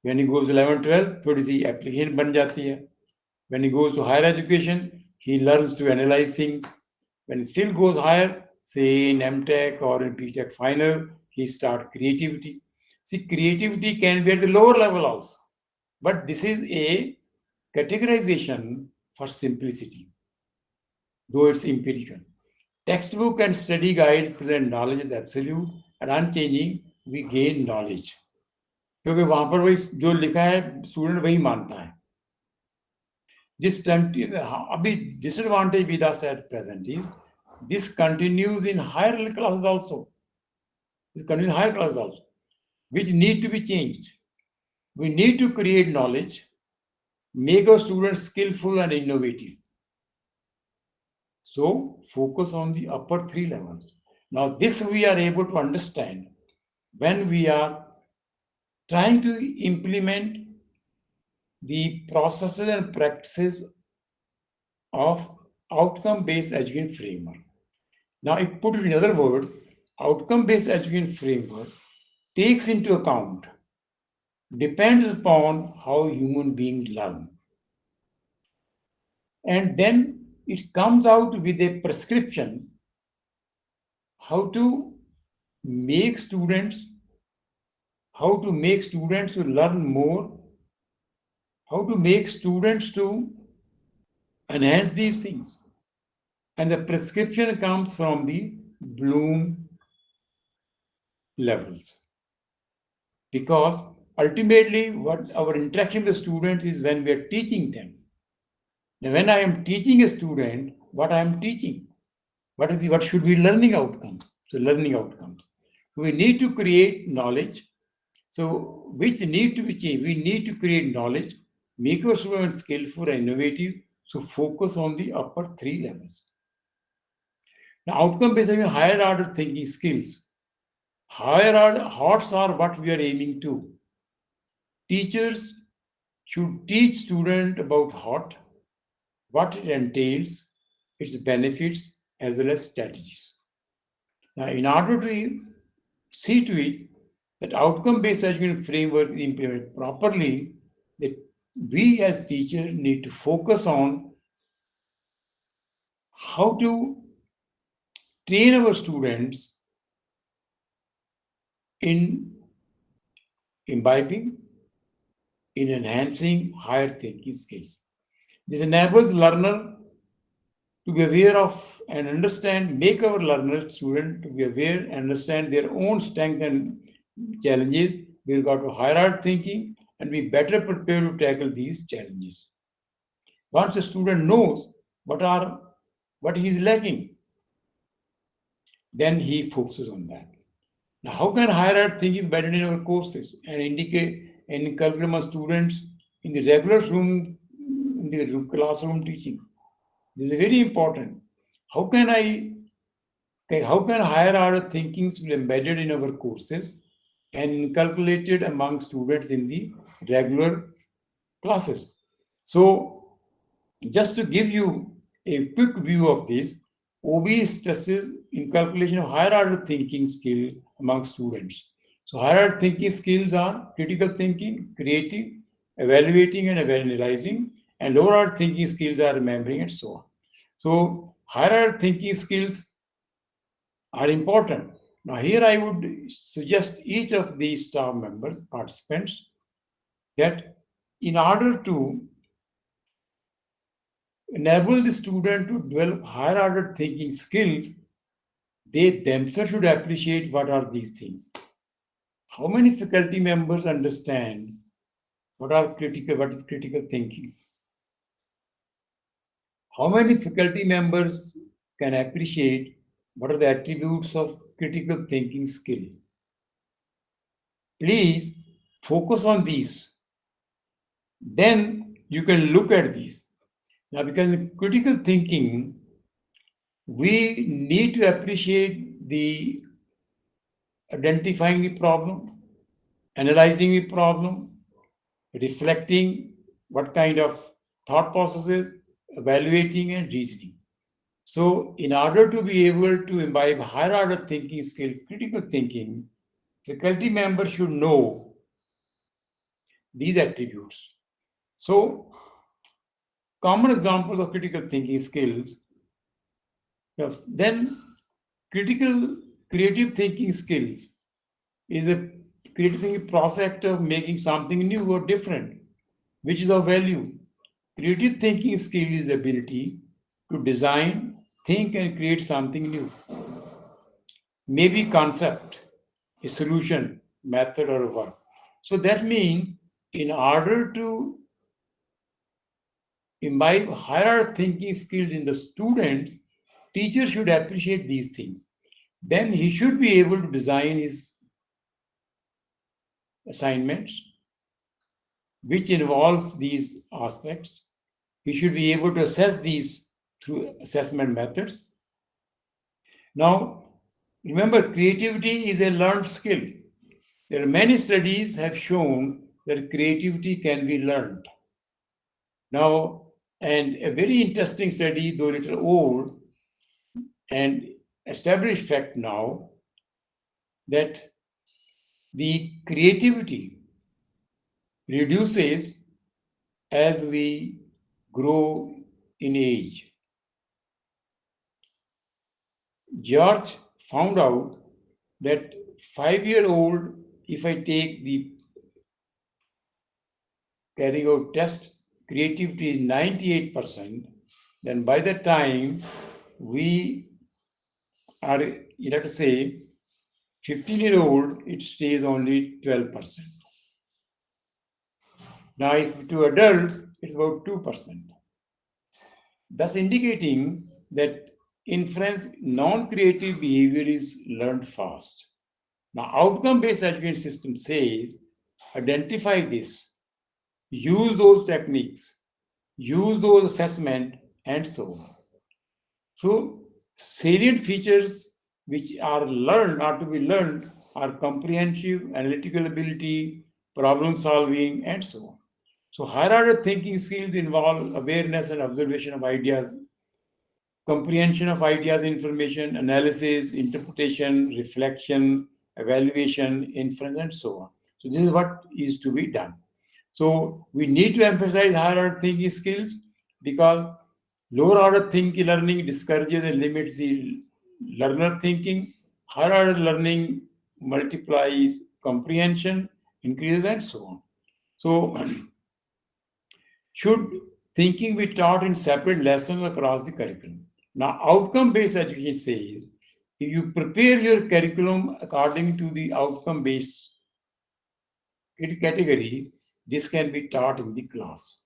When he goes 11th 12th थोड़ी सी एप्लीकेशन बन जाती है. When he goes to higher education, he learns to analyze things. When he still goes higher, say in MTech or in BTech final, he starts creativity. See, creativity can be at the lower level also, but this is a categorization for simplicity, though it's empirical. Textbook and study guides present knowledge as absolute and unchanging. We gain knowledge. क्योंकि वहां पर वही जो लिखा है student वही मानता है. This अभी disadvantage with us at present is this continues in higher classes also. This continues in higher classes also, which need to be changed. We need to create knowledge, make our students skillful and innovative. So focus on the upper 3 levels. Now this we are able to understand when we are trying to implement the processes and practices of outcome-based education framework. Now, if put it in other words, outcome-based education framework takes into account, depends upon how human beings learn. And then it comes out with a prescription how to make students to learn more, how to make students to enhance these things. And the prescription comes from the Bloom levels. Because ultimately, what our interaction with the students is when we are teaching them. Now, when I am teaching a student, what I am teaching? What should be learning outcomes? So learning outcomes. So we need to create knowledge. So which need to be changed? We need to create knowledge, make our students skillful and innovative. So focus on the upper 3 levels. Now, outcome-based higher order thinking skills. Higher order HOTS are what we are aiming to. Teachers should teach students about HOT, what it entails, its benefits, as well as strategies. Now, in order to see to it that outcome-based education framework is implemented properly, that we as teachers need to focus on how to train our students in imbibing, in enhancing higher thinking skills. This enables learner to be aware of and understand, make our learner student to be aware and understand their own strengths and challenges with regard to higher order thinking and be better prepared to tackle these challenges. Once a student knows what he is lacking, then he focuses on that. Now, how can higher order thinking be embedded in our courses and inculcate among students in the regular room, in the classroom teaching? This is very important. How can higher order thinking be embedded in our courses and inculcated among students in the regular classes? So, just to give you a quick view of this, OB stresses inculcation of higher order thinking skill among students. So higher order thinking skills are critical thinking, creative, evaluating and analyzing, and lower order thinking skills are remembering and so on. So higher order thinking skills are important. Now here I would suggest each of these staff members, participants, that in order to enable the student to develop higher order thinking skills, they themselves should appreciate what are these things. How many faculty members understand what is critical thinking? How many faculty members can appreciate what are the attributes of critical thinking skill? Please focus on these. Then you can look at these. Now, because in critical thinking, we need to appreciate the identifying the problem, analyzing the problem, reflecting what kind of thought processes, evaluating and reasoning. So, in order to be able to imbibe higher order thinking skill, critical thinking, faculty members should know these attributes. So, common examples of critical thinking skills. Then, creative thinking skills is a creative thinking process of making something new or different, which is of value. Creative thinking skill is the ability to design, think, and create something new. Maybe concept, a solution, method, or a work. So that means in order to imbibe higher thinking skills in the students, teacher should appreciate these things. Then he should be able to design his assignments, which involves these aspects. He should be able to assess these through assessment methods. Now, remember, creativity is a learned skill. There are many studies have shown that creativity can be learned. Now, and a very interesting study, though a little old, and established fact now, that the creativity reduces as we grow in age. George found out that 5-year-old, if I take the carrying out test, creativity is 98%, then by the time we are, let us say, 15-year-old, it stays only 12%. Now, if to adults, it's about 2%. Thus indicating that inference, non-creative behavior is learned fast. Now, outcome-based education system says, identify this, use those techniques, use those assessment, and so on. So, salient features which are to be learned, are comprehensive, analytical ability, problem solving, and so on. So, higher order thinking skills involve awareness and observation of ideas, comprehension of ideas, information, analysis, interpretation, reflection, evaluation, inference, and so on. So, this is what is to be done. So, we need to emphasize higher order thinking skills because lower order thinking learning discourages and limits the learner thinking. Higher order learning multiplies comprehension, increases, and so on. So, should thinking be taught in separate lessons across the curriculum? Now, outcome-based education says if you prepare your curriculum according to the outcome-based category, this can be taught in the class.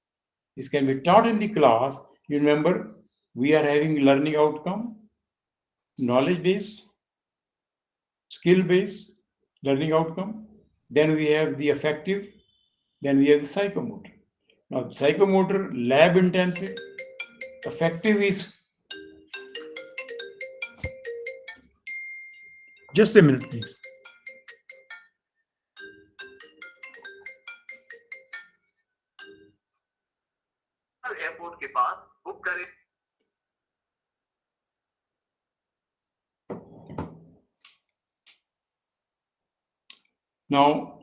This can be taught in the class. You remember, we are having learning outcome, knowledge-based, skill-based learning outcome. Then we have the affective. Then we have the psychomotor. Now, psychomotor, lab intensive. Affective is. Just a minute, please. Airport के पास book करें। Now,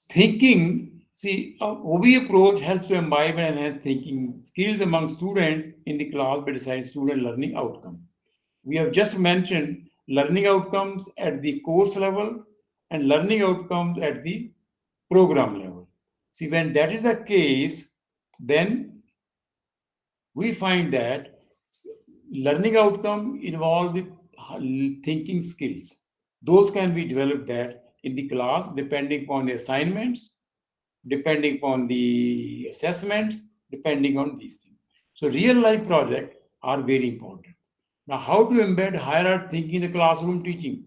thinking, see, OB approach helps to imbibe and enhance thinking skills among students in the class by deciding student learning outcome. We have just mentioned learning outcomes at the course level and learning outcomes at the program level. See, when that is the case, then we find that learning outcome involve with thinking skills. Those can be developed there in the class depending upon the assignments, depending upon the assessments, depending on these things. So real life projects are very important. Now, how to embed higher order thinking in the classroom teaching?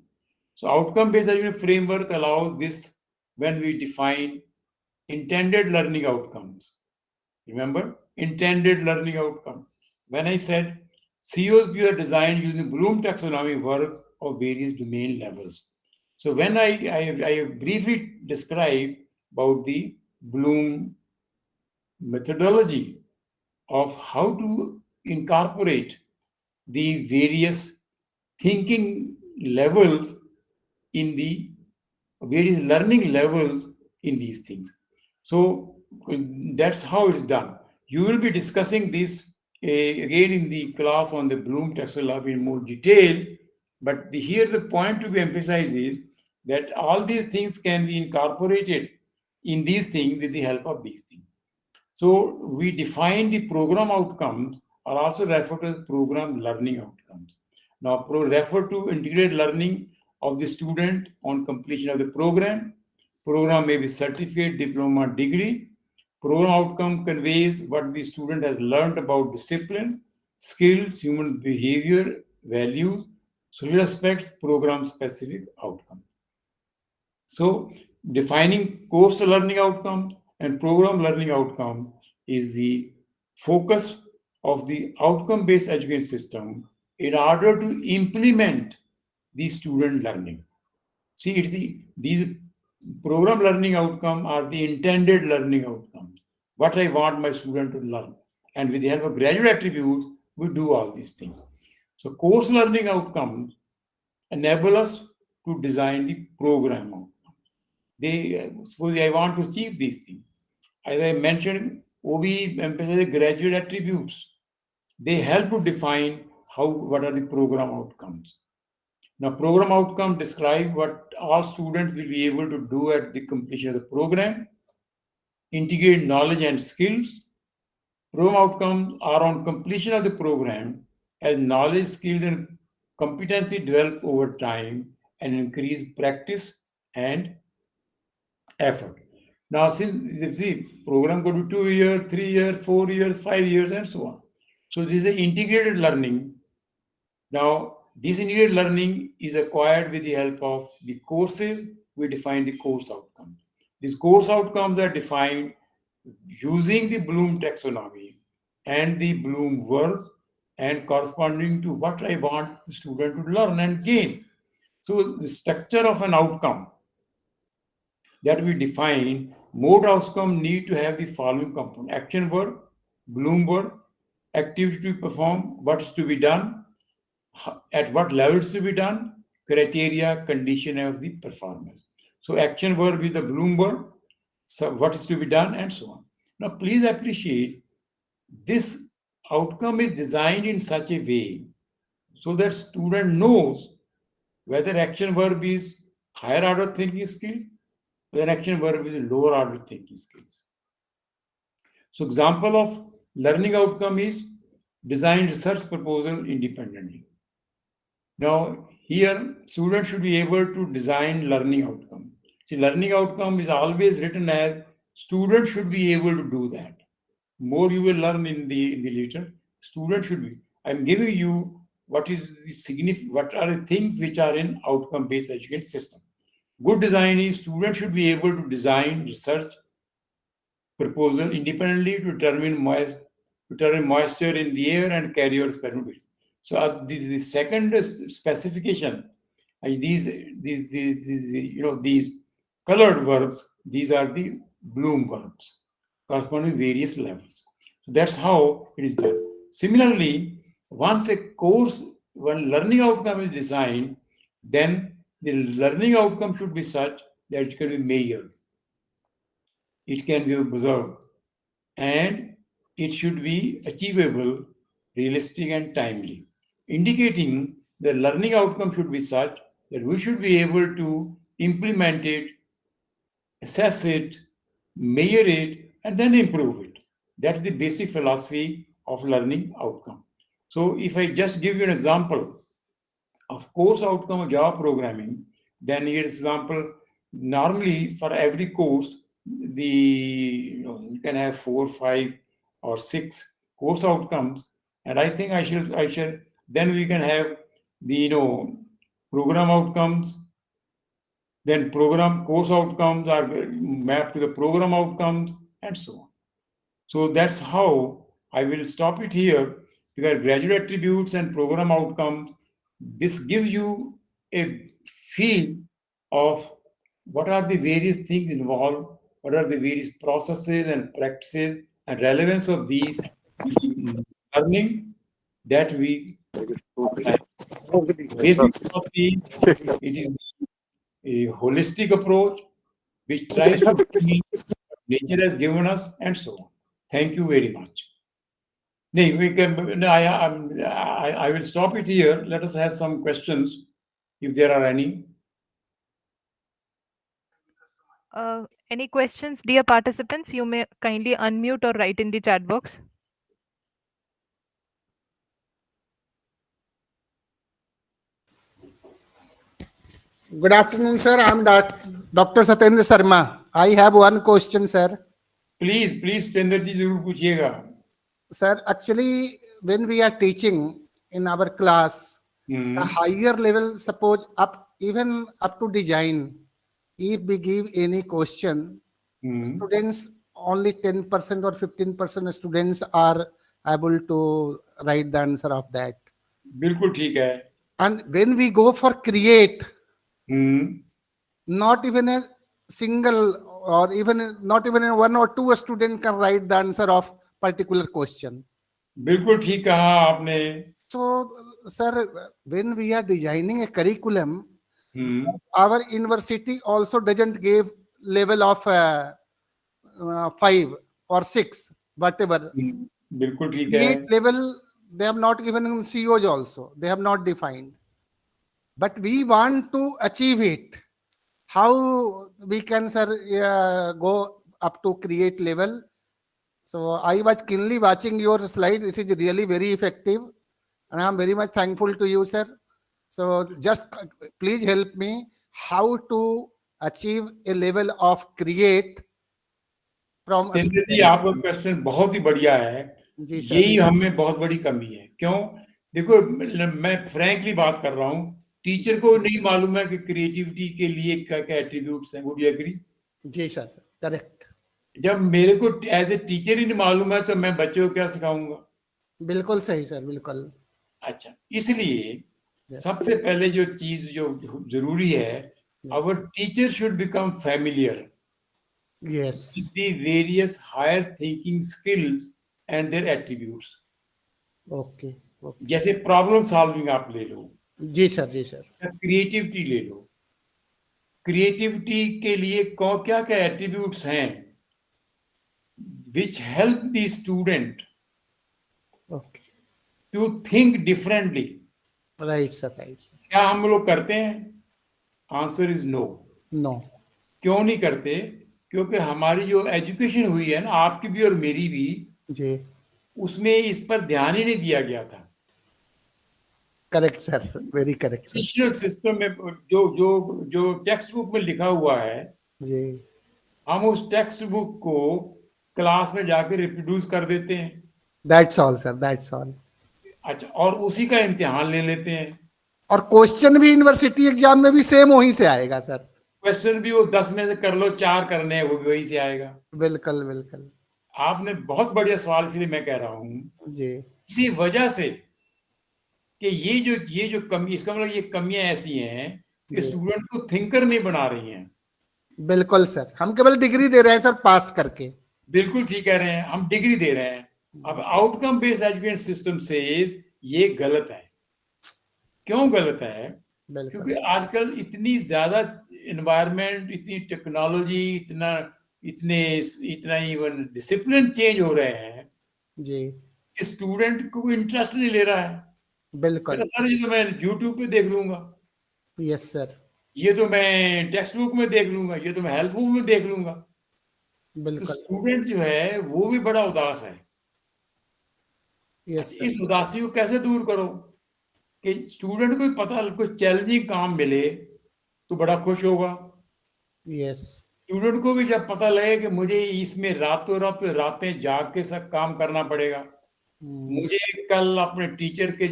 So outcome-based education framework allows this when we define intended learning outcomes. Remember, intended learning outcome. When I said COs are designed using Bloom taxonomy verbs of various domain levels. So when I briefly described about the Bloom methodology of how to incorporate the various thinking levels in the various learning levels in these things. So that's how it's done. You will be discussing this again in the class on the Bloom taxonomy in more detail. But here the point to be emphasized is that all these things can be incorporated in these things with the help of these things. So we define the program outcomes are also referred to as program learning outcomes. Now, refer to integrated learning of the student on completion of the program. Program may be certificate, diploma, degree. Program outcome conveys what the student has learned about discipline, skills, human behavior, values, social aspects, program specific outcome. So defining course learning outcomes and program learning outcome is the focus of the outcome-based education system in order to implement the student learning. See, these program learning outcome are the intended learning outcomes, what I want my student to learn. And with the help of graduate attributes, we do all these things. So course learning outcomes enable us to design the program outcome. Suppose I want to achieve these things. As I mentioned, OB emphasizes graduate attributes. They help to define what are the program outcomes. Now, program outcome describe what all students will be able to do at the completion of the program, integrate knowledge and skills. Program outcomes are on completion of the program as knowledge, skills, and competency develop over time and increase practice and effort. Now, since the program could be 2 years, 3 years, 4 years, 5 years, and so on. So this is an integrated learning. Now, this integrated learning is acquired with the help of the courses. We define the course outcomes. These course outcomes are defined using the Bloom taxonomy and the Bloom words and corresponding to what I want the student to learn and gain. So the structure of an outcome that we define, mode outcome need to have the following component: action verb, Bloom verb, activity to perform, what is to be done, at what levels to be done, criteria, condition of the performance. So action verb is the Bloom verb, so what is to be done, and so on. Now, please appreciate this outcome is designed in such a way so that student knows whether action verb is higher order thinking skills, whether action verb is lower order thinking skills. So example of learning outcome is design research proposal independently. Now, here, students should be able to design learning outcome. See, learning outcome is always written as student should be able to do that. More you will learn in the literature. Student should be. I'm giving you what is the significant, what are the things which are in outcome-based education system. Good design is student should be able to design research proposal independently to determine moisture in the air and carry out experiment. So the second specification, these colored verbs, these are the Bloom verbs corresponding to various levels. So that's how it is done. Similarly, once one learning outcome is designed, then the learning outcome should be such that it can be measured, it can be observed, and it should be achievable, realistic, and timely, indicating the learning outcome should be such that we should be able to implement it, assess it, measure it, and then improve it. That's the basic philosophy of learning outcome. So if I just give you an example of course outcome of Java programming, then here's example. Normally for every course, you can have 4, 5, or 6 course outcomes, and I think I should then we can have the program outcomes. Then program course outcomes are mapped to the program outcomes, and so on. So that's how I will stop it here, because graduate attributes and program outcomes, this gives you a feel of what are the various things involved, what are the various processes and practices and relevance of these learning that we Basic philosophy, it is a holistic approach which tries to bring in what nature has given us and so on. Thank you very much. No, we can. No, I will stop it here. Let us have some questions, if there are any. Any questions, dear participants? You may kindly unmute or write in the chat box. Good afternoon, sir. I'm Dr. Satendra Sharma. I have one question, sir. Please, Chandra ji जरूर पूछिएगा. Sir, actually, when we are teaching in our class, a higher level, suppose even up to design, if we give any question, students only 10% or 15% students are able to write the answer of that. बिल्कुल ठीक है. And when we go for create, hmm. not even a single or even not even a one or two student can write the answer of particular question. बिल्कुल ठीक कहा आपने. So, sir, when we are designing a curriculum, our university also doesn't give level of 5 or 6, whatever. बिल्कुल ठीक है. Create level, they have not given in COs also. They have not defined. But we want to achieve it. How we can, sir, go up to create level? So I was keenly watching your slide. It is really very effective, and I am very much thankful to you, sir. So just please help me how to achieve a level of create from. Chandra ji, आपका question बहुत ही बढ़िया है. यही हमें बहुत बड़ी कमी है. क्यों? देखो, मैं फ्रैंकली बात कर रहा हूँ. टीचर को नहीं मालूम है कि क्रिएटिविटी के लिए क्या क्या एट्रीब्यूट्स हैं. Would you agree? जी सर, करेक्ट. जब मेरे को एज ए टीचर ही नहीं मालूम है तो मैं बच्चों को क्या सिखाऊंगा? बिल्कुल सही सर, बिल्कुल. अच्छा, इसलिए सबसे पहले जो चीज जो जरूरी है, our teacher should become familiar with the various higher thinking skills and their attributes. Okay. जैसे प्रॉब्लम सॉल्विंग आप ले लो. जी सर, जी सर. क्रिएटिविटी ले लो. क्रिएटिविटी के लिए क्या क्या एट्रीब्यूट्स हैं which help the student to think differently? Right sir, right sir. क्या हम लोग करते हैं? Answer is no. क्यों नहीं करते? क्योंकि हमारी जो एजुकेशन हुई है ना, आपकी भी और मेरी भी जी, उसमें इस पर ध्यान ही नहीं दिया गया था. Correct sir, very correct sir. Educational system में जो टेक्स्ट बुक में लिखा हुआ है जी, हम उस टेक्स्ट बुक को क्लास में जाकर रिप्रोड्यूस कर देते हैं. That's all sir, that's all. अच्छा, और उसी का इम्तिहान ले लेते हैं. और क्वेश्चन भी यूनिवर्सिटी एग्जाम में भी सेम वहीं से आएगा सर. क्वेश्चन भी वो 10 में से कर लो, 4 करने हैं, वो भी वहीं से आएगा. बिल्कुल बिल्कुल. आपने बहुत बढ़िया सवाल, इसलिए मैं कह रहा हूँ जी. इसी वजह से कि ये जो कमी, इसका मतलब ये कमियां ऐसी हैं कि स्टूडेंट को थिंकर नहीं बना रही हैं. बिल्कुल सर, हम केवल डिग्री दे रहे हैं सर, पास करके. बिल्कुल ठीक कह रहे हैं, हम डिग्री दे रहे हैं. अब आउटकम बेस्ड एजुकेशन सिस्टम से ये गलत है. क्यों गलत है? क्योंकि आजकल इतनी ज्यादा एनवायरनमेंट, इतनी टेक्नोलॉजी, इतना इवन डिसिप्लिन चेंज हो रहे हैं जी कि स्टूडेंट को इंटरेस्ट नहीं ले रहा है. बिल्कुल सर, ये तो मैं यूट्यूब पे देख लूंगा. Yes sir. ये तो मैं टेक्स्ट बुक में देख लूंगा. ये तो मैं हेल्प बुक में देख लूंगा. बिल्कुल. तो स्टूडेंट जो है वो भी बड़ा उदास है. यस. इस उदासी को कैसे दूर करो कि स्टूडेंट को पता, कोई चैलेंजिंग काम मिले तो बड़ा खुश होगा. यस. स्टूडेंट को भी जब पता लगे कि मुझे इसमें रातों रातें जाग के सब काम करना पड़ेगा, मुझे कल अपने टीचर के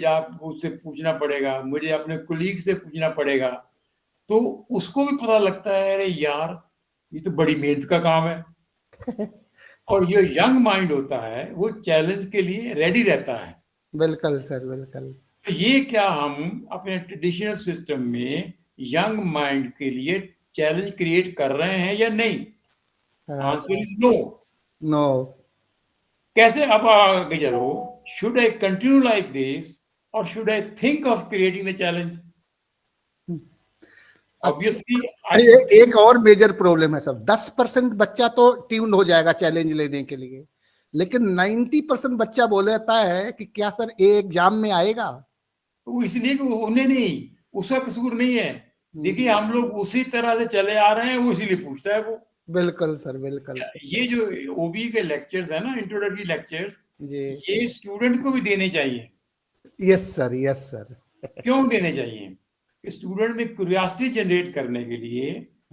उससे पूछना पड़ेगा, मुझे अपने कुलीग से पूछना पड़ेगा, तो उसको भी पता लगता है अरे यार ये तो बड़ी मेहनत का काम है. और ये यंग माइंड होता है, वो चैलेंज के लिए रेडी रहता है. बिल्कुल सर, बिल्कुल. तो ये क्या हम अपने ट्रेडिशनल सिस्टम में यंग माइंड के लिए चैलेंज क्रिएट कर रहे हैं या नहीं? Answer is no. नो. कैसे? अब आगे चलो. Should I continue like this or should I think of creating the challenge? Obviously, एक और मेजर प्रॉब्लम है सर, 10% बच्चा तो ट्यून हो जाएगा चैलेंज लेने के लिए, लेकिन 90% बच्चा बोलता है कि क्या सर ये एग्जाम में आएगा। वो इसलिए कि उन्हें नहीं, उसका कसूर नहीं है। देखिए हम लोग उसी तरह से चले आ रहे हैं, वो इसीलिए पूछता है वो। बिल्कुल सर, बिल्कुल सर। ये जो ओबी के लेक्चर्स है ना, इंट्रोडक्टरी लेक्चर्स, जी, ये स्टूडेंट को भी देने चाहिए। Yes sir, yes sir. क्यों देने चाहिए? स्टूडेंट में क्यूरियोसिटी जनरेट करने के लिए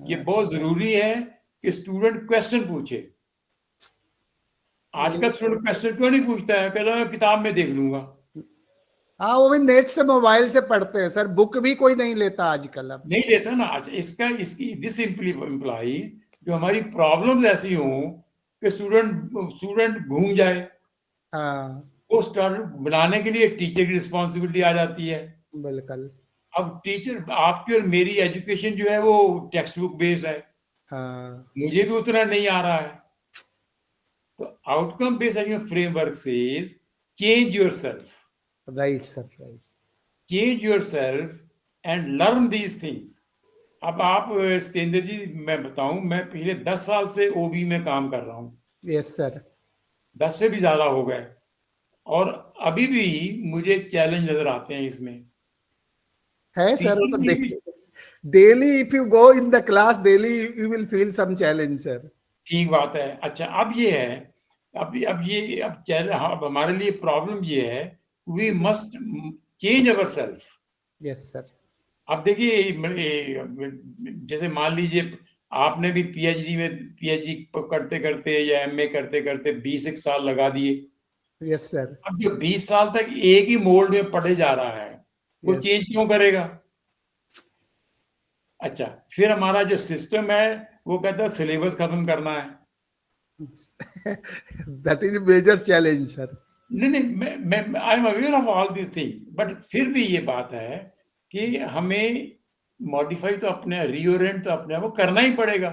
ये बहुत जरूरी है कि स्टूडेंट क्वेश्चन पूछे। आज का स्टूडेंट क्वेश्चन क्यों नहीं पूछता है? कहता है मैं किताब में देख लूंगा। हाँ, वो भी नेट से, मोबाइल से पढ़ते हैं सर, बुक भी कोई नहीं लेता आजकल। अब नहीं लेता ना। अच्छा, इसकी दिस इम्प्लाई जो हमारी प्रॉब्लम्स ऐसी हों कि स्टूडेंट घूम जाए, हाँ, वो स्टार्ट बनाने के लिए टीचर की रिस्पॉन्सिबिलिटी आ जाती है। बिल्कुल। अब टीचर, आपकी और मेरी एजुकेशन जो है वो टेक्स्ट बुक बेस्ड है, हाँ, मुझे भी उतना नहीं आ रहा है। तो outcome based education framework says change yourself, right sir, right. Change yourself and learn these things. अब आप सतेंद्र जी, मैं बताऊं, मैं पिछले 10 साल से ओबी में काम कर रहा हूँ, यस सर। 10 से भी ज्यादा हो गए, और अभी भी मुझे चैलेंज नजर आते हैं इसमें। है सर, वो तो Teaching भी daily if you go in the class daily you will feel some challenge sir. ठीक बात है। अच्छा, अब ये है, अब चैलेंज, अब हमारे लिए प्रॉब्लम ये है, we must change our self. Yes sir. अब देखिए, जैसे मान लीजिए आपने भी पीएचडी करते करते या एमए करते करते 20 साल लगा दिए। Yes sir. अब जो 20 साल तक एक ही मोल्ड में पढ़े जा रहा है, वो Yes. चेंज क्यों करेगा? अच्छा, फिर हमारा जो सिस्टम है वो कहता है सिलेबस खत्म करना है। That is major challenge sir. नहीं, मैं I am aware of all these things, but फिर भी ये बात है कि हमें मॉडिफाई तो अपने, रीओरिएंट तो अपने आप को करना ही पड़ेगा।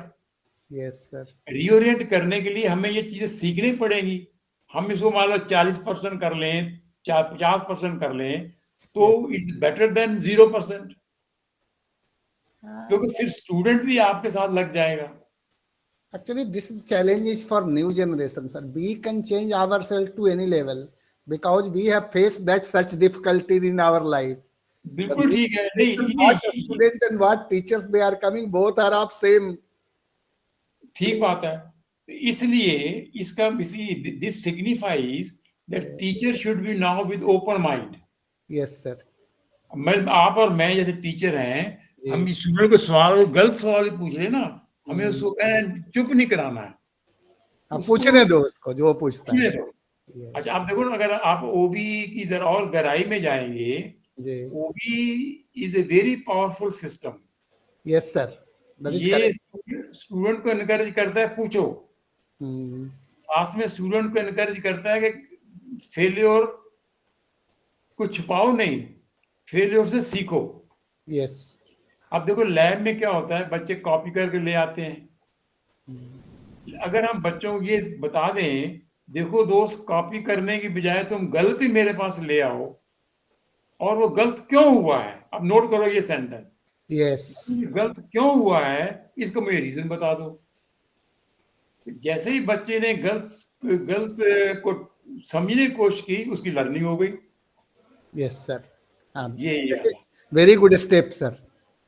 Yes sir. रीओरिएंट करने के लिए हमें ये चीजें सीखनी पड़ेंगी। हम इसको मान लो 40% कर लें, 50% कर लें, तो इट्स बेटर देन 0%, क्योंकि फिर स्टूडेंट भी आपके साथ लग जाएगा। Actually, this challenge is for new generation, sir. We can change ourselves to any level because we have faced that such difficulty in our life. बिल्कुल ठीक है। नहीं, What student and what teachers they are coming, both are of same. ठीक बात है। इसलिए इसका this signifies that teacher should be now with open mind. Yes, sir. मैं, आप और मैं जैसे टीचर हैं, हम स्टूडेंट को सवाल, गलत सवाल पूछ ले ना, हमें उसको चुप नहीं कराना है। आप पूछने दो उसको जो पूछता है। Yes. अच्छा, आप देखो ना, अगर आप ओबी की जरा और गहराई में जाएंगे, OB is a very powerful system. Yes sir, ये स्टूडेंट को एनकरेज करता है पूछो, साथ में स्टूडेंट को एनकरेज करता है कि फेलियर को छुपाओ नहीं, फेलियर से सीखो। यस। अब देखो लैब में क्या होता है, बच्चे कॉपी करके ले आते हैं। अगर हम बच्चों को ये बता दें, देखो दोस्त, कॉपी करने की बजाय तुम गलती मेरे पास ले आओ, और वो गलत क्यों हुआ है, अब नोट करो ये सेंटेंस, यस, गलत क्यों हुआ है इसको मुझे रीजन बता दो। जैसे ही बच्चे ने गलत को समझने की कोशिश की, उसकी लर्निंग हो गई। Yes sir. ये वेरी गुड स्टेप सर।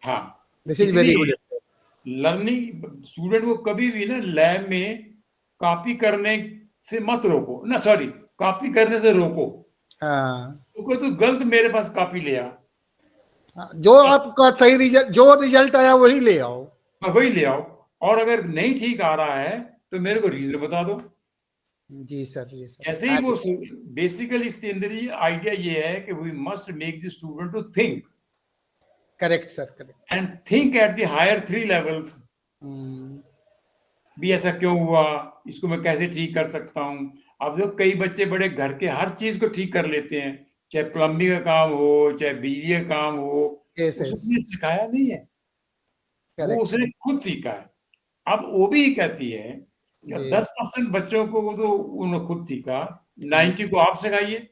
हाँ, this is very good. Learning, student को कभी भी ना लैब में कॉपी करने से मत रोको ना, सॉरी, कॉपी करने से रोको। हाँ, तो गलत मेरे पास कॉपी ले आ, जो आपका सही रिजल्ट, जो रिजल्ट आया वही ले आओ, वही ले आओ, और अगर नहीं ठीक आ रहा है तो मेरे को रीजन बता दो। जी सर, जी सर। ऐसे ही वो बेसिकली इसके आइडिया ये है कि we must make the student to think. Correct sir, correct. And think at the higher 3 levels. भी ऐसा क्यों हुआ, इसको मैं कैसे ठीक कर सकता हूँ। अब जो कई बच्चे बड़े घर के हर चीज को ठीक कर लेते हैं, चाहे प्लम्बिंग का काम हो, चाहे बिजली का काम हो, उसने सिखाया नहीं है, वो उसने खुद सीखा है। अब वो भी कहती है कि 10% बच्चों को तो उन्होंने खुद सीखा, 90 को आप सिखाइए।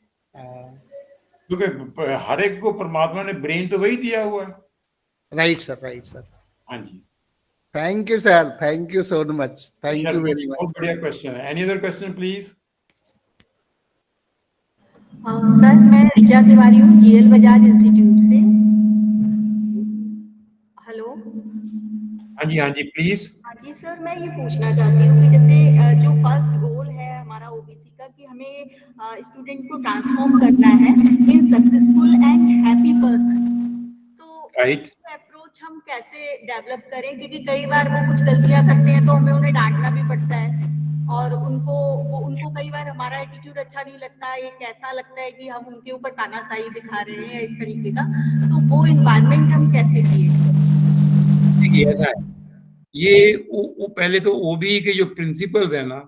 क्योंकि हर एक को परमात्मा ने ब्रेन तो वही दिया हुआ है। Right, sir. Right, sir. हाँ जी, Thank you, sir. Thank you so much. Thank you very much. बहुत बढ़िया क्वेश्चन है। Any other question please? Sir मैं ऋचा तिवारी हूँ जीएल बजाज इंस्टीट्यूट से। हेलो। हाँ जी प्लीज। हाँ जी सर, मैं ये पूछना चाहती हूँ कि जैसे जो फर्स्ट गोल है हमारा ओबीसी का कि हमें स्टूडेंट को ट्रांसफॉर्म करना है इन सक्सेसफुल एंड हैप्पी पर्सन, तो राइट, अप्रोच हम कैसे डेवलप करें, क्योंकि कई बार वो कुछ गलतियां करते हैं तो हमें उन्हें डांटना भी पड़ता है और उनको कई बार हमारा एटीट्यूड अच्छा नहीं लगता, ये कैसा लगता है कि हम उनके ऊपर तानाशाही दिखा रहे हैं इस तरीके का, तो वो इन्वायरमेंट हम कैसे क्रिएट करें? देखिए ऐसा है, ये पहले तो ओबी के जो प्रिंसिपल्स है ना,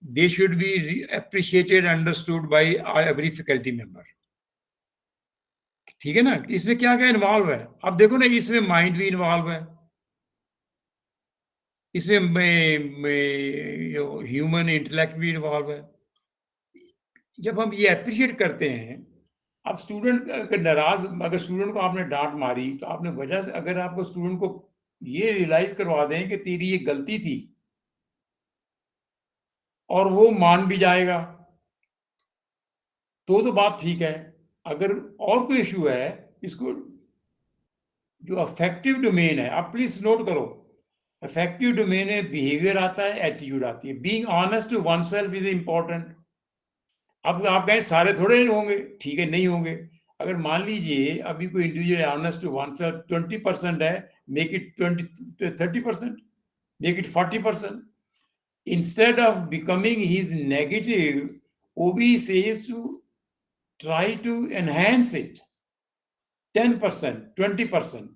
they should be appreciated understood by every faculty member. ठीक है ना? इसमें क्या क्या इन्वॉल्व है? अब देखो ना, इसमें माइंड भी इन्वॉल्व है, इसमें ह्यूमन इंटेलेक्ट भी इन्वॉल्व है। जब हम ये अप्रिशिएट करते हैं, अब स्टूडेंट अगर नाराज, अगर स्टूडेंट को आपने डांट मारी तो आपने वजह से, अगर आपको स्टूडेंट को ये रियलाइज करवा दें कि तेरी ये गलती थी और वो मान भी जाएगा तो बात ठीक है। अगर और कोई इशू है, इसको जो अफेक्टिव डोमेन है, आप प्लीज नोट करो, अफेक्टिव डोमेन है, बिहेवियर आता है, एटीट्यूड आती है। Being honest to oneself is important. अब आप कहें सारे थोड़े होंगे, ठीक है, नहीं होंगे। अगर मान लीजिए अभी कोई individual honest to oneself 20% है, make it 30%, make it 40%। Instead of becoming his negative, OB says to try to enhance it 10%, 20%।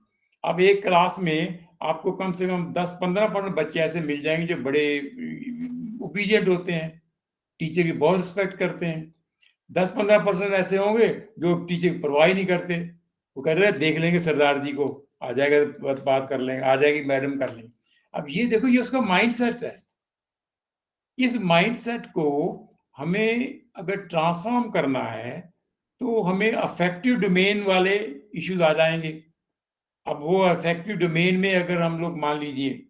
अब एक क्लास में आपको कम से कम 10-15% बच्चे ऐसे मिल जाएंगे जो बड़े ओबीडिएंट होते हैं, टीचर की बहुत रिस्पेक्ट करते हैं। 10-15% ऐसे होंगे जो टीचर की परवाह नहीं करते, वो कह रहे देख लेंगे सरदार जी को, आ जाएगा बात कर लेंगे, आ जाएगी मैडम कर लेंगे। अब ये देखो, ये उसका माइंडसेट है। इस माइंडसेट को हमें अगर ट्रांसफॉर्म करना है तो हमें अफेक्टिव डोमेन वाले इश्यूज आ जाएंगे। अब वो अफेक्टिव डोमेन में अगर हम लोग मान लीजिए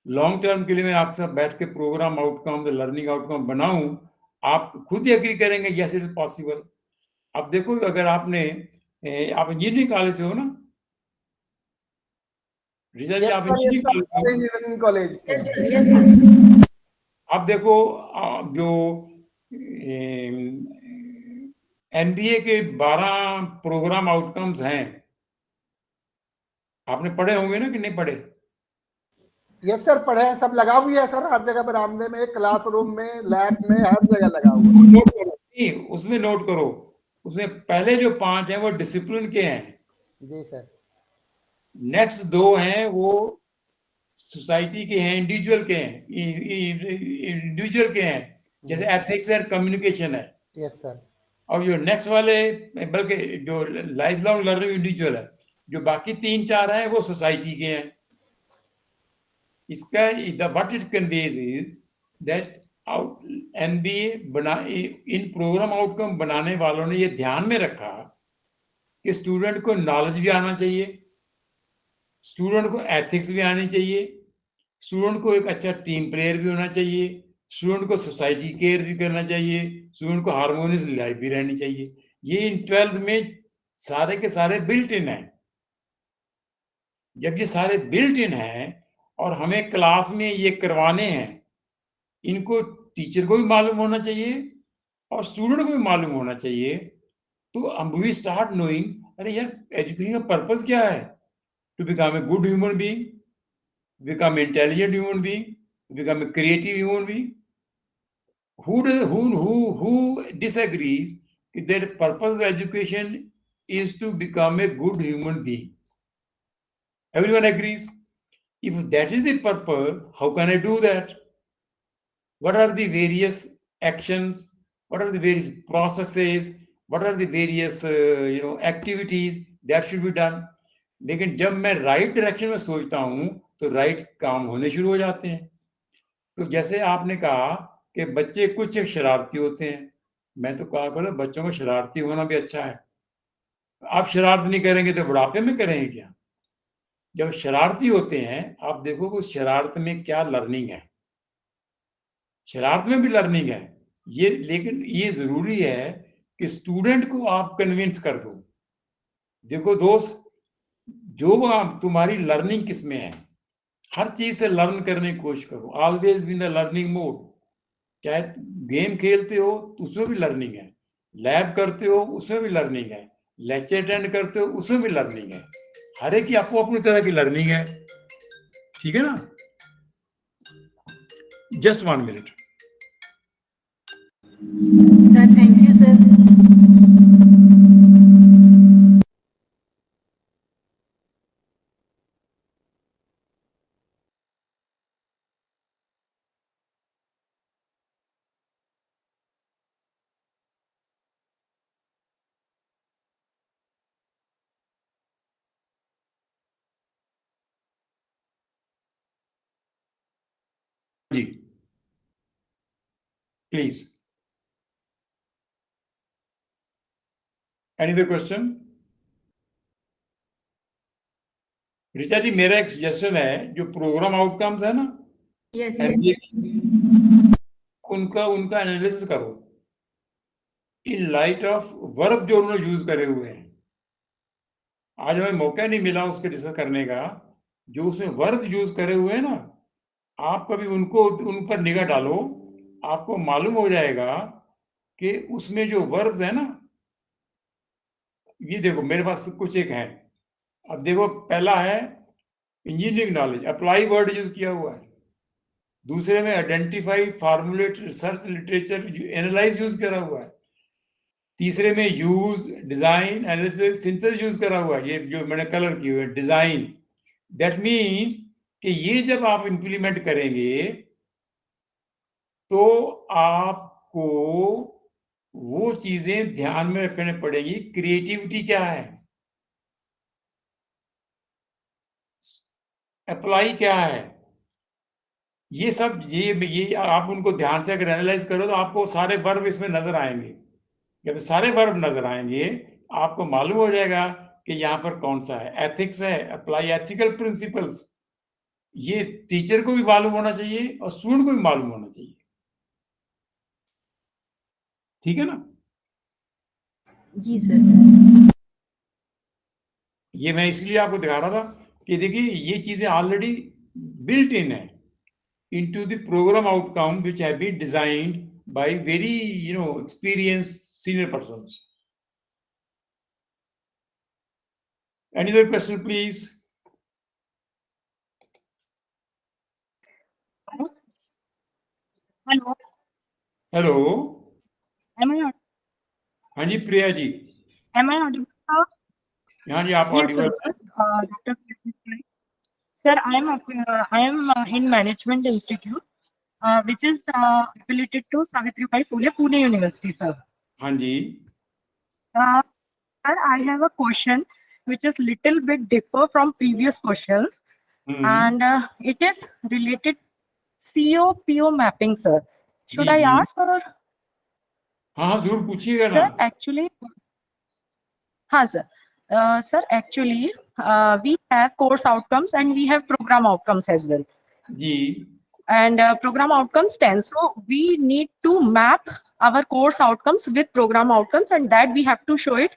लॉन्ग टर्म के लिए मैं आपके साथ बैठ के प्रोग्राम आउटकम, लर्निंग आउटकम बनाऊं, आप खुद ही एग्री करेंगे यस इट इज पॉसिबल। अब देखो, अगर आप इंजीनियरिंग कॉलेज से हो ना ऋचा जी? आप इंजीनियरिंग कॉलेज। Yes sir. अब देखो, जो एनबीए के 12 प्रोग्राम आउटकम्स हैं, आपने पढ़े होंगे ना कि नहीं पढ़े? यस सर, पढ़े हैं, सब लगा हुआ है सर, हर जगह बरामदे में, क्लासरूम में, लैब में, हर जगह लगा हुआ है। नोट करो, नहीं उसमें नोट करो, उसमें पहले जो 5 हैं वो डिसिप्लिन के हैं। जी सर। नेक्स्ट 2 हैं वो सोसाइटी के हैं, इंडिविजुअल के हैं, इंडिविजुअल के हैं, जैसे एथिक्स एंड कम्युनिकेशन है। Yes sir. और जो नेक्स्ट वाले, बल्कि जो लाइफ लॉन्ग लर्निंग इंडिविजुअल है, जो बाकी 3-4 हैं वो सोसाइटी के हैं। इसका what it conveys is that NBA बना, इन प्रोग्राम आउटकम बनाने वालों ने ये ध्यान में रखा कि स्टूडेंट को नॉलेज भी आना चाहिए, स्टूडेंट को एथिक्स भी आनी चाहिए, स्टूडेंट को एक अच्छा टीम प्लेयर भी होना चाहिए, स्टूडेंट को सोसाइटी केयर भी करना चाहिए, स्टूडेंट को हार्मोनियस लाइफ भी रहनी चाहिए। ये इन 12th में सारे के सारे बिल्ट इन है। जब ये सारे बिल्ट इन हैं और हमें क्लास में ये करवाने हैं, इनको टीचर को भी मालूम होना चाहिए और स्टूडेंट को भी मालूम होना चाहिए, तो वी स्टार्ट नोइंग, अरे यार एजुकेशन का पर्पस क्या है? To become a good human being, become intelligent human being, become a creative human being. Who disagrees that the purpose of education is to become a good human being? Everyone agrees. If that is the purpose, how can I do that? What are the various actions? What are the various processes? What are the various activities that should be done? लेकिन जब मैं right direction में सोचता हूं तो right काम होने शुरू हो जाते हैं। तो जैसे आपने कहा कि बच्चे कुछ शरारती होते हैं, मैं तो कहा करो बच्चों को शरारती होना भी अच्छा है। आप शरारत नहीं करेंगे तो बुढ़ापे में करेंगे क्या? जब शरारती होते हैं आप देखो कि उस शरारत में क्या लर्निंग है, शरारत में भी लर्निंग है ये, लेकिन ये जरूरी है कि स्टूडेंट को आप कन्विंस कर दो। देखो दोस्त, जो तुम्हारी लर्निंग किस में है, हर चीज से लर्न करने की कोशिश करो, always be in the learning mode. चाहे गेम खेलते हो तो उसमें भी लर्निंग है, लैब करते हो उसमें भी लर्निंग है, लेक्चर अटेंड करते हो उसमें भी लर्निंग है, हर एक की अपनी अपनी तरह की लर्निंग है, ठीक है ना? Just 1 minute. Sir thank you sir. जी please, any other question? Richa ji, मेरा एक सजेशन है, जो प्रोग्राम आउटकम्स है ना, यस उनका उनका एनालिसिस करो इन लाइट ऑफ वर्ब जो उन्होंने यूज करे हुए हैं। आज हमें मौका नहीं मिला उसके डिस्कस करने का, जो उसमें वर्ब यूज करे हुए हैं ना, आप कभी उनको उन पर निगाह डालो, आपको मालूम हो जाएगा कि उसमें जो वर्ब्स है ना, ये देखो मेरे पास कुछ एक है। अब देखो, पहला है engineering knowledge, apply word use किया हुआ है। दूसरे में identify, formulate, research, literature, analyse use करा हुआ है। तीसरे में use, design, analysis, synthesis use करा हुआ है, ये जो मैंने कलर किए हुए डिजाइन। दैट मीन्स कि ये जब आप इंप्लीमेंट करेंगे तो आपको वो चीजें ध्यान में रखने पड़ेगी। क्रिएटिविटी क्या है, अप्लाई क्या है, ये सब ये आप उनको ध्यान से अगर एनालाइज करो तो आपको सारे वर्ब इसमें नजर आएंगे। जब सारे वर्ब नजर आएंगे आपको मालूम हो जाएगा कि यहाँ पर कौन सा है। एथिक्स है, अप्लाई एथिकल प्रिंसिपल्स, ये टीचर को भी मालूम होना चाहिए और स्टूडेंट को भी मालूम होना चाहिए, ठीक है ना? जी सर। ये मैं इसलिए आपको दिखा रहा था कि देखिए ये चीजें ऑलरेडी बिल्ट इन है into the program outcome which have been designed by very experienced senior persons. Any other question, please? Hello. Hello. Am I audible? हाँ जी Priya ji. Am I audible, sir? हाँ जी, आप Yes, Audible sir. Dr. Sir, I am in Management Institute, which is affiliated to Savitribai Phule Pune University, sir. हाँ जी। Sir, I have a question which is little bit differ from previous questions, and it is related CO-PO mapping, sir. Should ji, I ji. ask or? हाँ हाँ जरूर पूछिएगा ना। Sir, actually, हाँ sir. Sir, actually, we have course outcomes and we have program outcomes as well. Ji And program outcomes 10. So we need to map our course outcomes with program outcomes, and that we have to show it.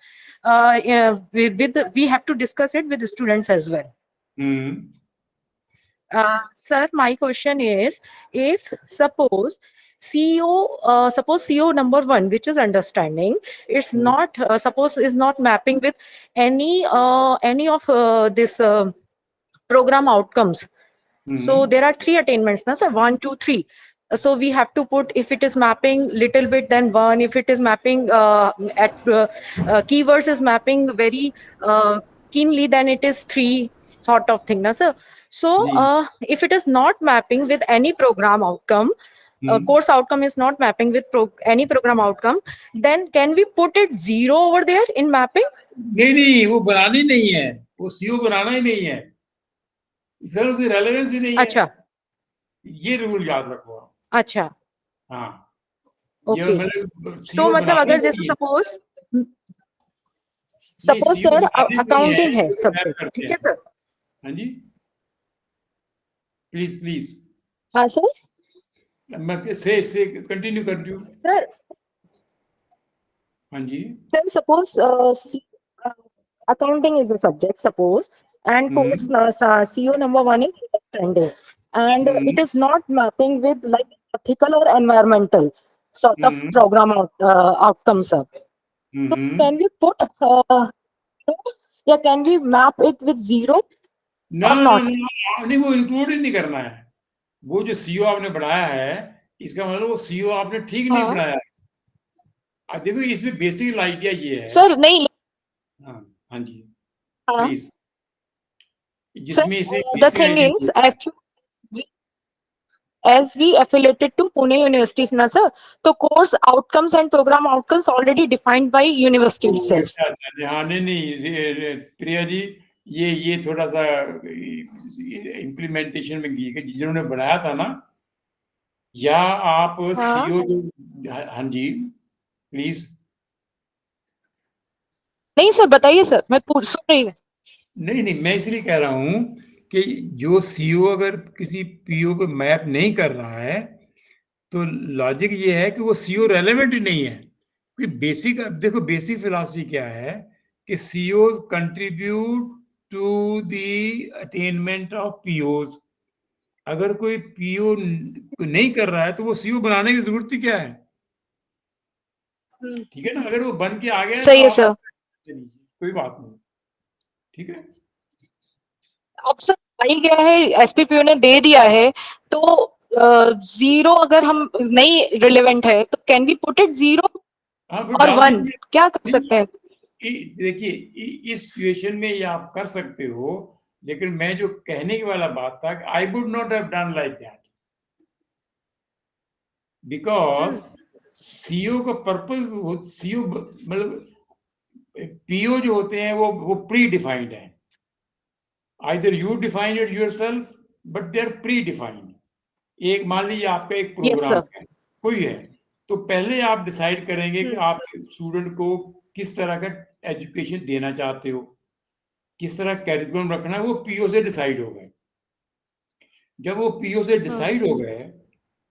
We have to discuss it with the students as well. Sir, my question is, if suppose CO number 1, which is understanding, it's not suppose is not mapping with any of this program outcomes. So there are 3 attainments, na sir, 1, 2, 3. So we have to put, if it is mapping little bit, then 1. If it is mapping keywords is mapping very keenly, then it is 3, sort of thing, na sir. So if it is not mapping with any program outcome, course outcome is not mapping with any program outcome, then can we put it 0 over there in mapping? नहीं, वो बनानी नहीं है, वो CO बनाना ही नहीं है sir, उसकी relevance ही नहीं है। अच्छा, ये रूल याद रखो आप। अच्छा, हाँ, ये Okay. मतलब तो सीओ मतलब बनाने अगर के जैसे लिए सपोज नहीं, सपोज सीओ सर बनाने जो अकाउंटिंग है वो मैप सब्जेक्ट, करते ठीक है हैं। सर? हाँ जी, प्लीज प्लीज, हाँ सर। मैं से कंटिन्यू कर दूं। सर हाँ जी। Then suppose accounting is a subject, suppose, and course CO number one is understanding, and it is not mapping with like ethical or environmental sort of program outcomes. Sir. So can we put, yeah, can we map it with zero ना or ना not? ना, नहीं, वो include ही नहीं करना है। वो जो सीओ आपने बनाया है, इसका मतलब वो सीओ आपने ठीक नहीं हाँ। बनाया है। अब देखो, इसमें बेसिक आइडिया ये है। सर नहीं, हाँ हाँ जी, हाँ प्लीज, सर, जिसमें इसे the basic thing idea is actually as we affiliated to Pune universities na sir, तो course outcomes and program outcomes already defined by university itself. अच्छा अच्छा, हाँ, नहीं नहीं, प्रिया जी, ये थोड़ा सा इम्प्लीमेंटेशन में जिन्होंने बनाया था ना, या आप सीओ जो, हाँ जी, प्लीज। नहीं सर, बताइए सर, मैं पूछ सुन रही हूँ। नहीं नहीं, मैं इसलिए कह रहा हूं कि जो सीओ अगर किसी पीओ को मैप नहीं कर रहा है, तो लॉजिक ये है कि वो सीओ रेलेवेंट ही नहीं है। क्योंकि बेसिक, देखो बेसिक फिलॉसफी क्या है कि CO contribute to the attainment of POs. अगर कोई पीओ नहीं कर रहा है तो वो सीओ बनाने की जरूरत ही क्या है? ठीक है ना, अगर वो बन के आ गया है सही तो है आप सर। लीजिए, कोई बात नहीं, ठीक है। अब सर आ ही गया है, एसपीपीओ ने दे दिया है, तो जीरो अगर हम नहीं रिलेवेंट है तो can we put it zero हाँ, फिर और डाल वन, दीजिए। क्या कर सकते हैं? देखिए, इस सिचुएशन में ये आप कर सकते हो, लेकिन मैं जो कहने की वाला बात था, I would not have done like that, because CO का पर्पस, सीओ मतलब पीओ जो होते हैं वो प्री डिफाइंड है। Either you define it yourself, but they are predefined. एक मान लीजिए आपका एक प्रोग्राम है, कोई है, तो पहले आप डिसाइड करेंगे कि आप स्टूडेंट को किस तरह का एजुकेशन देना चाहते हो, किस तरह कैरिकुलम रखना है, वो पीओ से डिसाइड हो गए। जब वो पीओ से डिसाइड हो गए,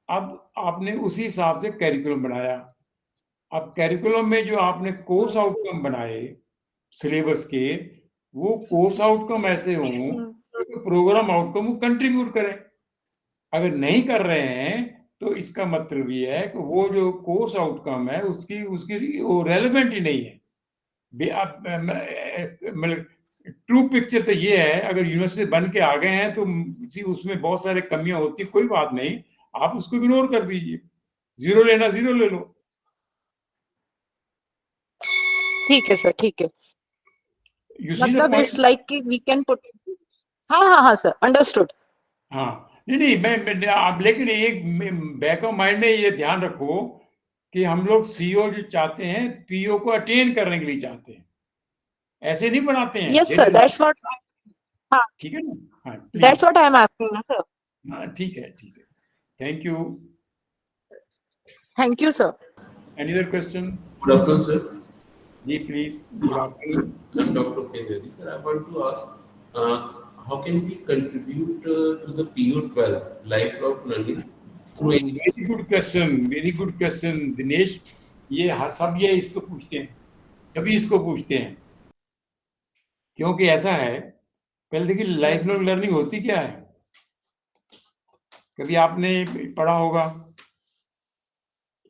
अब आपने उसी हिसाब से कैरिकुलम बनाया। अब कैरिकुलम में जो आपने कोर्स आउटकम बनाए सिलेबस के, वो कोर्स आउटकम ऐसे हों कि प्रोग्राम आउटकम वो कंट्रीब्यूट करें। अगर नहीं कर रहे हैं तो इसका मतलब ये है कि वो जो कोर्स आउटकम है उसकी उसकी वो रेलेवेंट ही नहीं है। मतलब ट्रू पिक्चर तो ये है, अगर यूनिवर्सिटी बन के आ गए हैं तो उसमें बहुत सारे कमियां होती है, कोई बात नहीं, आप उसको इग्नोर कर दीजिए, जीरो लेना जीरो ले लो। ठीक है सर, ठीक है। यू सी द मतलब पॉइंट। इट्स लाइक कि वी कैन पुट, हाँ हाँ हाँ सर, अंडरस्टूड। हाँ, नहीं नहीं, मैं आप, लेकिन एक बैक ऑफ माइंड में ये ध्यान रखो कि हम लोग सीओ जो चाहते हैं पीओ को अटेन करने के लिए चाहते हैं, ऐसे नहीं बनाते हैं। यस सर, दैट्स व्हाट, हाँ, ठीक है ना? हाँ, that's please. What I am asking ना सर। हाँ, ठीक है, ठीक है, thank you. Thank you sir. Any other question? Good afternoon, sir. जी please, good afternoon. I'm Dr. Kendri. Sir, I want to ask, uh, how can we contribute to the PO12 lifelong learning through very good question, very good question Dinesh. ये सब ये इसको पूछते हैं, सभी इसको पूछते हैं, क्योंकि ऐसा है। पहले देखिए, लाइफ लॉन्ग लर्निंग होती क्या है, कभी आपने पढ़ा होगा।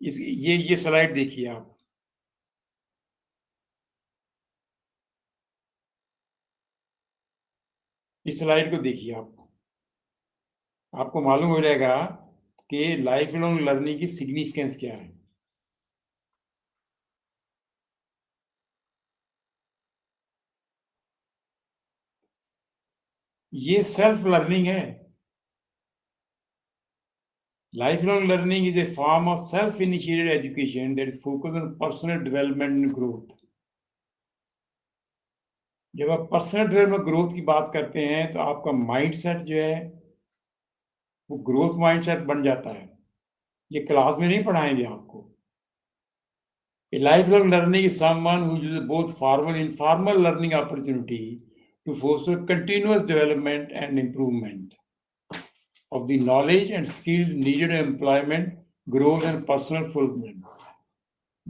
ये स्लाइड देखिए आप, इस स्लाइड को देखिए आप, आपको मालूम हो जाएगा कि लाइफ लॉन्ग लर्निंग की सिग्निफिकेंस क्या है। ये सेल्फ लर्निंग है। Lifelong learning is a form of self-initiated education that is focused on personal development and growth. जब आप पर्सनल डेवलपमेंट ग्रोथ की बात करते हैं तो आपका माइंडसेट जो है वो ग्रोथ माइंडसेट बन जाता है। ये क्लास में नहीं पढ़ाएंगे आपको, A lifelong learning is someone who uses both formal and informal learning opportunity to foster continuous development and improvement of the knowledge and skills needed in employment, growth, and personal fulfillment.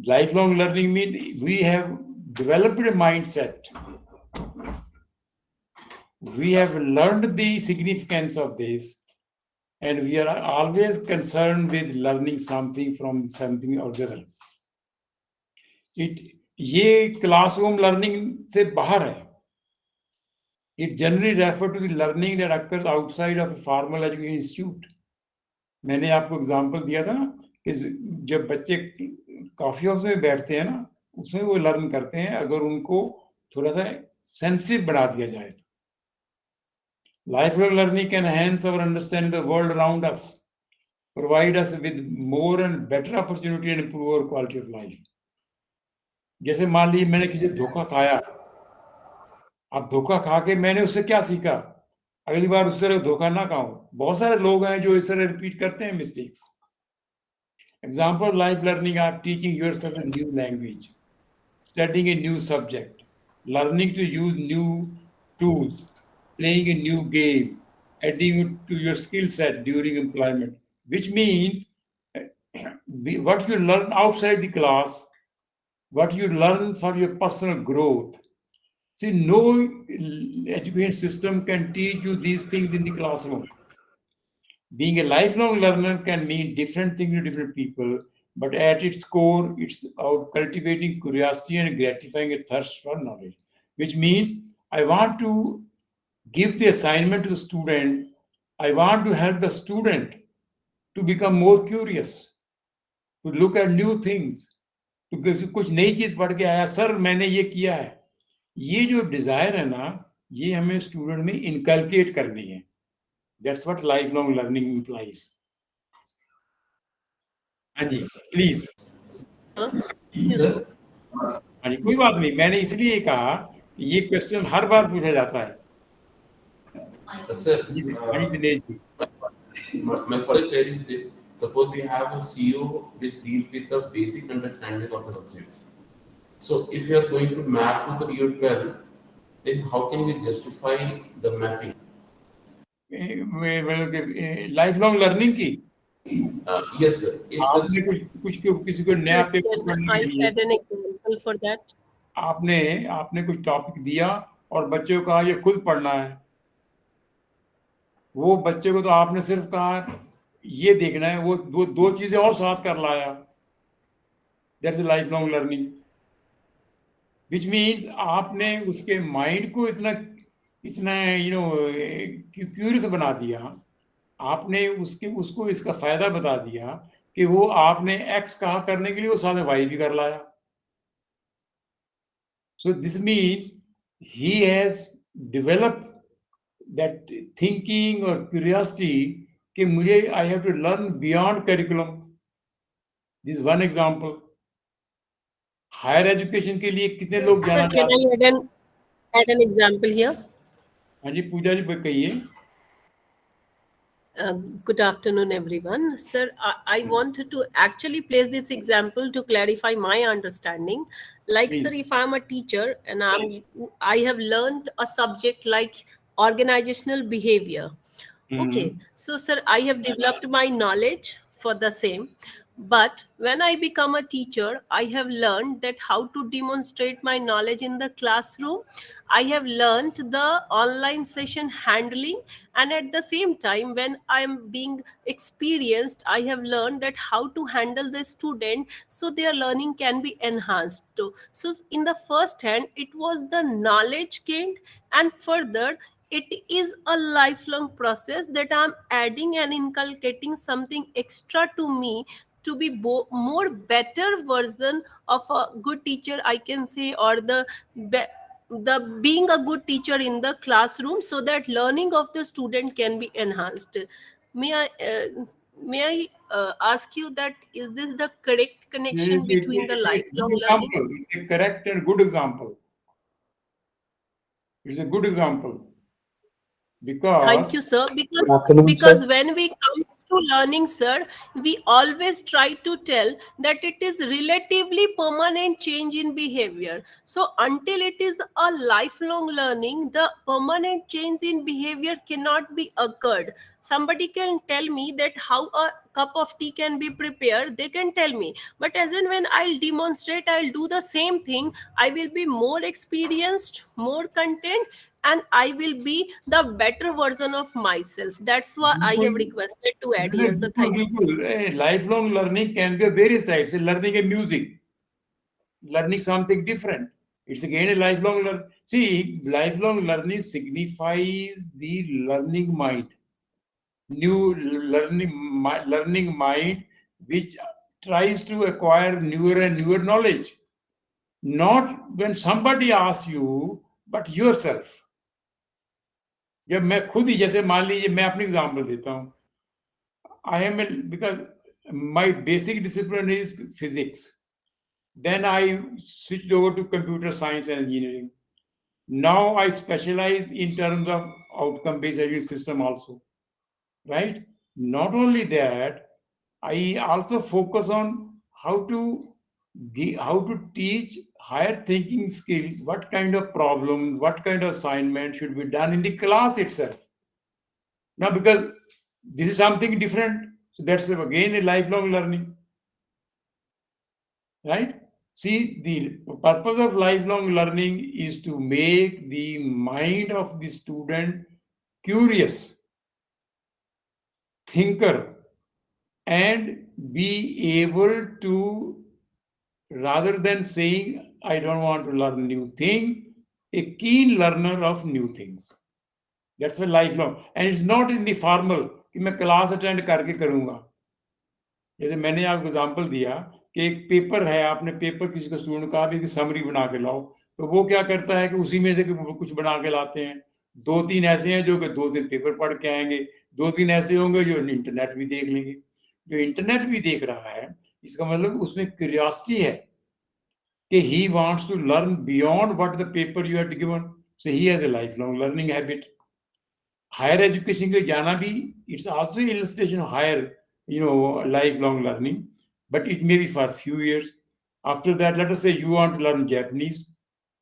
Lifelong learning means we have developed a mindset. We have learned the significance of this, and we are always concerned with learning something from something or the other. ये classroom learning से बाहर है. It generally refers to the learning that occurs outside of a formal education institute. मैंने आपको example दिया था ना कि जब बच्चे कॉफी हाउस में बैठते हैं ना, उसमें वो लर्न करते हैं अगर उनको थोड़ा सा सेंसिटिव बना दिया जाए तो. Lifelong learning can enhance our understanding of the world around us, provide us with more and better opportunity and improve our quality of life. जैसे मान लीजिए मैंने किसी धोखा खाया, अब धोखा खा के मैंने उससे क्या सीखा, अगली बार उस तरह धोखा ना खाऊं. बहुत सारे लोग हैं जो इस तरह रिपीट करते हैं mistakes. Example of life learning are teaching yourself a new language, studying a new subject, learning to use new tools, playing a new game, adding to your skill set during employment, which means what you learn outside the class, what you learn for your personal growth. See, no education system can teach you these things in the classroom. Being a lifelong learner can mean different things to different people, but at its core, it's about cultivating curiosity and gratifying a thirst for knowledge, which means I want to give the assignment to the student. I want to help the student to become more curious, to look at new things, to कुछ नई चीज पढ़ के आया, sir मैंने ये किया है. ये जो डिजायर है ना, ये हमें स्टूडेंट में इनकलकेट करनी है. That's what lifelong learning implies. हाँ जी, प्लीज. हाँ जी, कोई बात नहीं. मैंने इसलिए कहा ये क्वेश्चन हर बार पूछा जाता है. Sir, my further query is that suppose you have a CO which deals with the basic understanding of the subject. So if you are going to map to the year 12, then how can we justify the mapping? Lifelong learning की. Yes, sir. आपने कुछ किसी को नया paper पढ़ने के लिए an example for that. आपने कुछ टॉपिक दिया और बच्चों को कहा ये खुद पढ़ना है. वो बच्चे को तो आपने सिर्फ कहा ये देखना है, वो दो चीजें और साथ कर लाया. That's life long learning, which means आपने उसके माइंड को इतना क्यूरियस बना दिया. आपने उसको इसका फायदा बता दिया कि वो आपने एक्स कहा करने के लिए वो साथ में वाई भी कर लाया. So this means he has developed that thinking or curiosity कि मुझे I have to learn beyond curriculum. This is one example. Higher education के लिए कितने लोग जाना चाहते हैं? Sir, can I add an example here? हाँ जी, पूजा जी कहिए. Good afternoon, everyone. Sir, I wanted to actually place this example to clarify my understanding. Like, Please. sir, if I'm a teacher and I have learned a subject like organizational behavior. Okay, so sir, I have developed my knowledge for the same. But when I become a teacher, I have learned that how to demonstrate my knowledge in the classroom. I have learned the online session handling, and at the same time, when I am being experienced, I have learned that how to handle the student so their learning can be enhanced. So in the first hand, it was the knowledge gained, and further, it is a lifelong process that I'm adding and inculcating something extra to me to be more better version of a good teacher, I can say, or the being a good teacher in the classroom, so that learning of the student can be enhanced. May I ask you that is this the correct connection between the lifelong learning? It's a correct and good example. It's a good example. Because Thank you, sir. afternoon, Because sir. when we come to learning, sir, we always try to tell that it is relatively permanent change in behavior. So until it is a lifelong learning, the permanent change in behavior cannot be occurred. Somebody can tell me that how a cup of tea can be prepared, they can tell me. But as in when I'll demonstrate, I'll do the same thing, I will be more experienced, more content, and I will be the better version of myself. That's why I have requested to add here. So thank you. Lifelong learning can be of various types. Learning a music, learning something different. It's again a lifelong learning. See, lifelong learning signifies the learning mind, new learning mind, which tries to acquire newer and newer knowledge. Not when somebody asks you, but yourself. जब मैं खुद ही, जैसे मान लीजिए मैं अपनी example देता हूँ, I am because my basic discipline is physics. Then I switched over to computer science and engineering. Now I specialize in terms of outcome-based education system also, right? Not only that, I also focus on how to teach higher thinking skills, what kind of problem, what kind of assignment should be done in the class itself. Now, because this is something different, so that's again a lifelong learning, right? See, the purpose of lifelong learning is to make the mind of the student curious, thinker, and be able to, rather than saying, I don't want to learn new things, a keen learner of new things. That's a lifelong. And it's not in the formal, कि मैं class attend करके करूंगा. जैसे मैंने आपको example दिया कि एक पेपर है, आपने पेपर किसी को स्टूडेंट कहा भी कि समरी बना के लाओ, तो वो क्या करता है कि उसी में से कुछ बना के लाते हैं. 2-3 ऐसे हैं जो कि 2-3 पेपर पढ़ के आएंगे, 2-3 ऐसे होंगे जो इंटरनेट भी देख लेंगे. जो इंटरनेट भी देख रहा है, इसका मतलब उसमें क्यूरियोसिटी है कि he wants to learn beyond what the paper you had given. So he has a lifelong learning habit. Higher education के जाना भी, it's also an illustration of higher, lifelong learning, but it may be for a few years. After that, let us say you want to learn Japanese,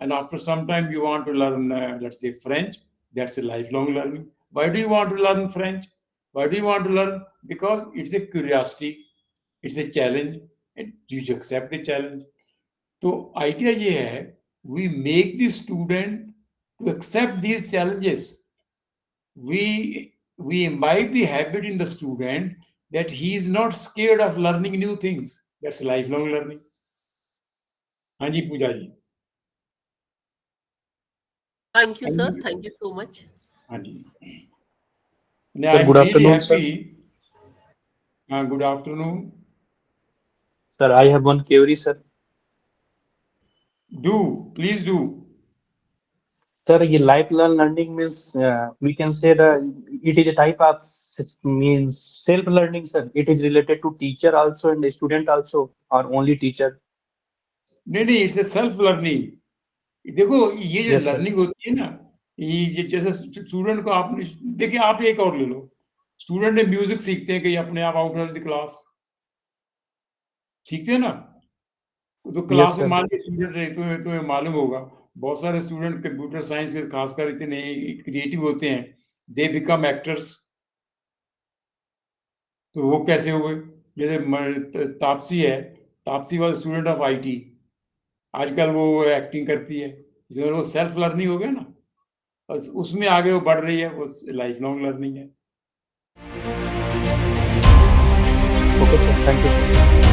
and after some time you want to learn, let's say French. That's a lifelong learning. Why do you want to learn French? Why do you want to learn? Because it's a curiosity, it's a challenge, and you should accept the challenge. So idea ये है, we make the student to accept these challenges. We imbibe the habit in the student that he is not scared of learning new things. That's lifelong learning. हाँ जी पूजा जी. Thank you, sir. Thank you so much. हाँ जी. Now, I'm good really afternoon, happy. Good afternoon. Sir, I have one query, sir. Please do. Sir, ये lifelong learning means we can say that it is a type of means self-learning, sir. It is related to teacher also and the student also, or only teacher. नहीं, it's a self learning. देखो ये जो Yes, sir. Learning होती है ना, ये जैसे student को आपने देखिए, आप एक और ले लो, स्टूडेंट ने म्यूजिक सीखते हैं कि अपने आप आउट ऑफ द क्लास सीखते हैं ना, तो क्लास में sir. मान लीजिए स्टूडेंट रहे तो मालूम होगा, बहुत सारे स्टूडेंट कंप्यूटर साइंस के खासकर इतने क्रिएटिव होते हैं, दे बिकम एक्टर्स. तो वो कैसे हुए? जैसे तापसी है, Taapsee was student of IT, आजकल वो एक्टिंग करती है, इसमें वो सेल्फ लर्निंग हो गया ना, बस उसमें आगे वो बढ़ रही है, वो लाइफ लॉन्ग लर्निंग है. Okay, sir. Thank you.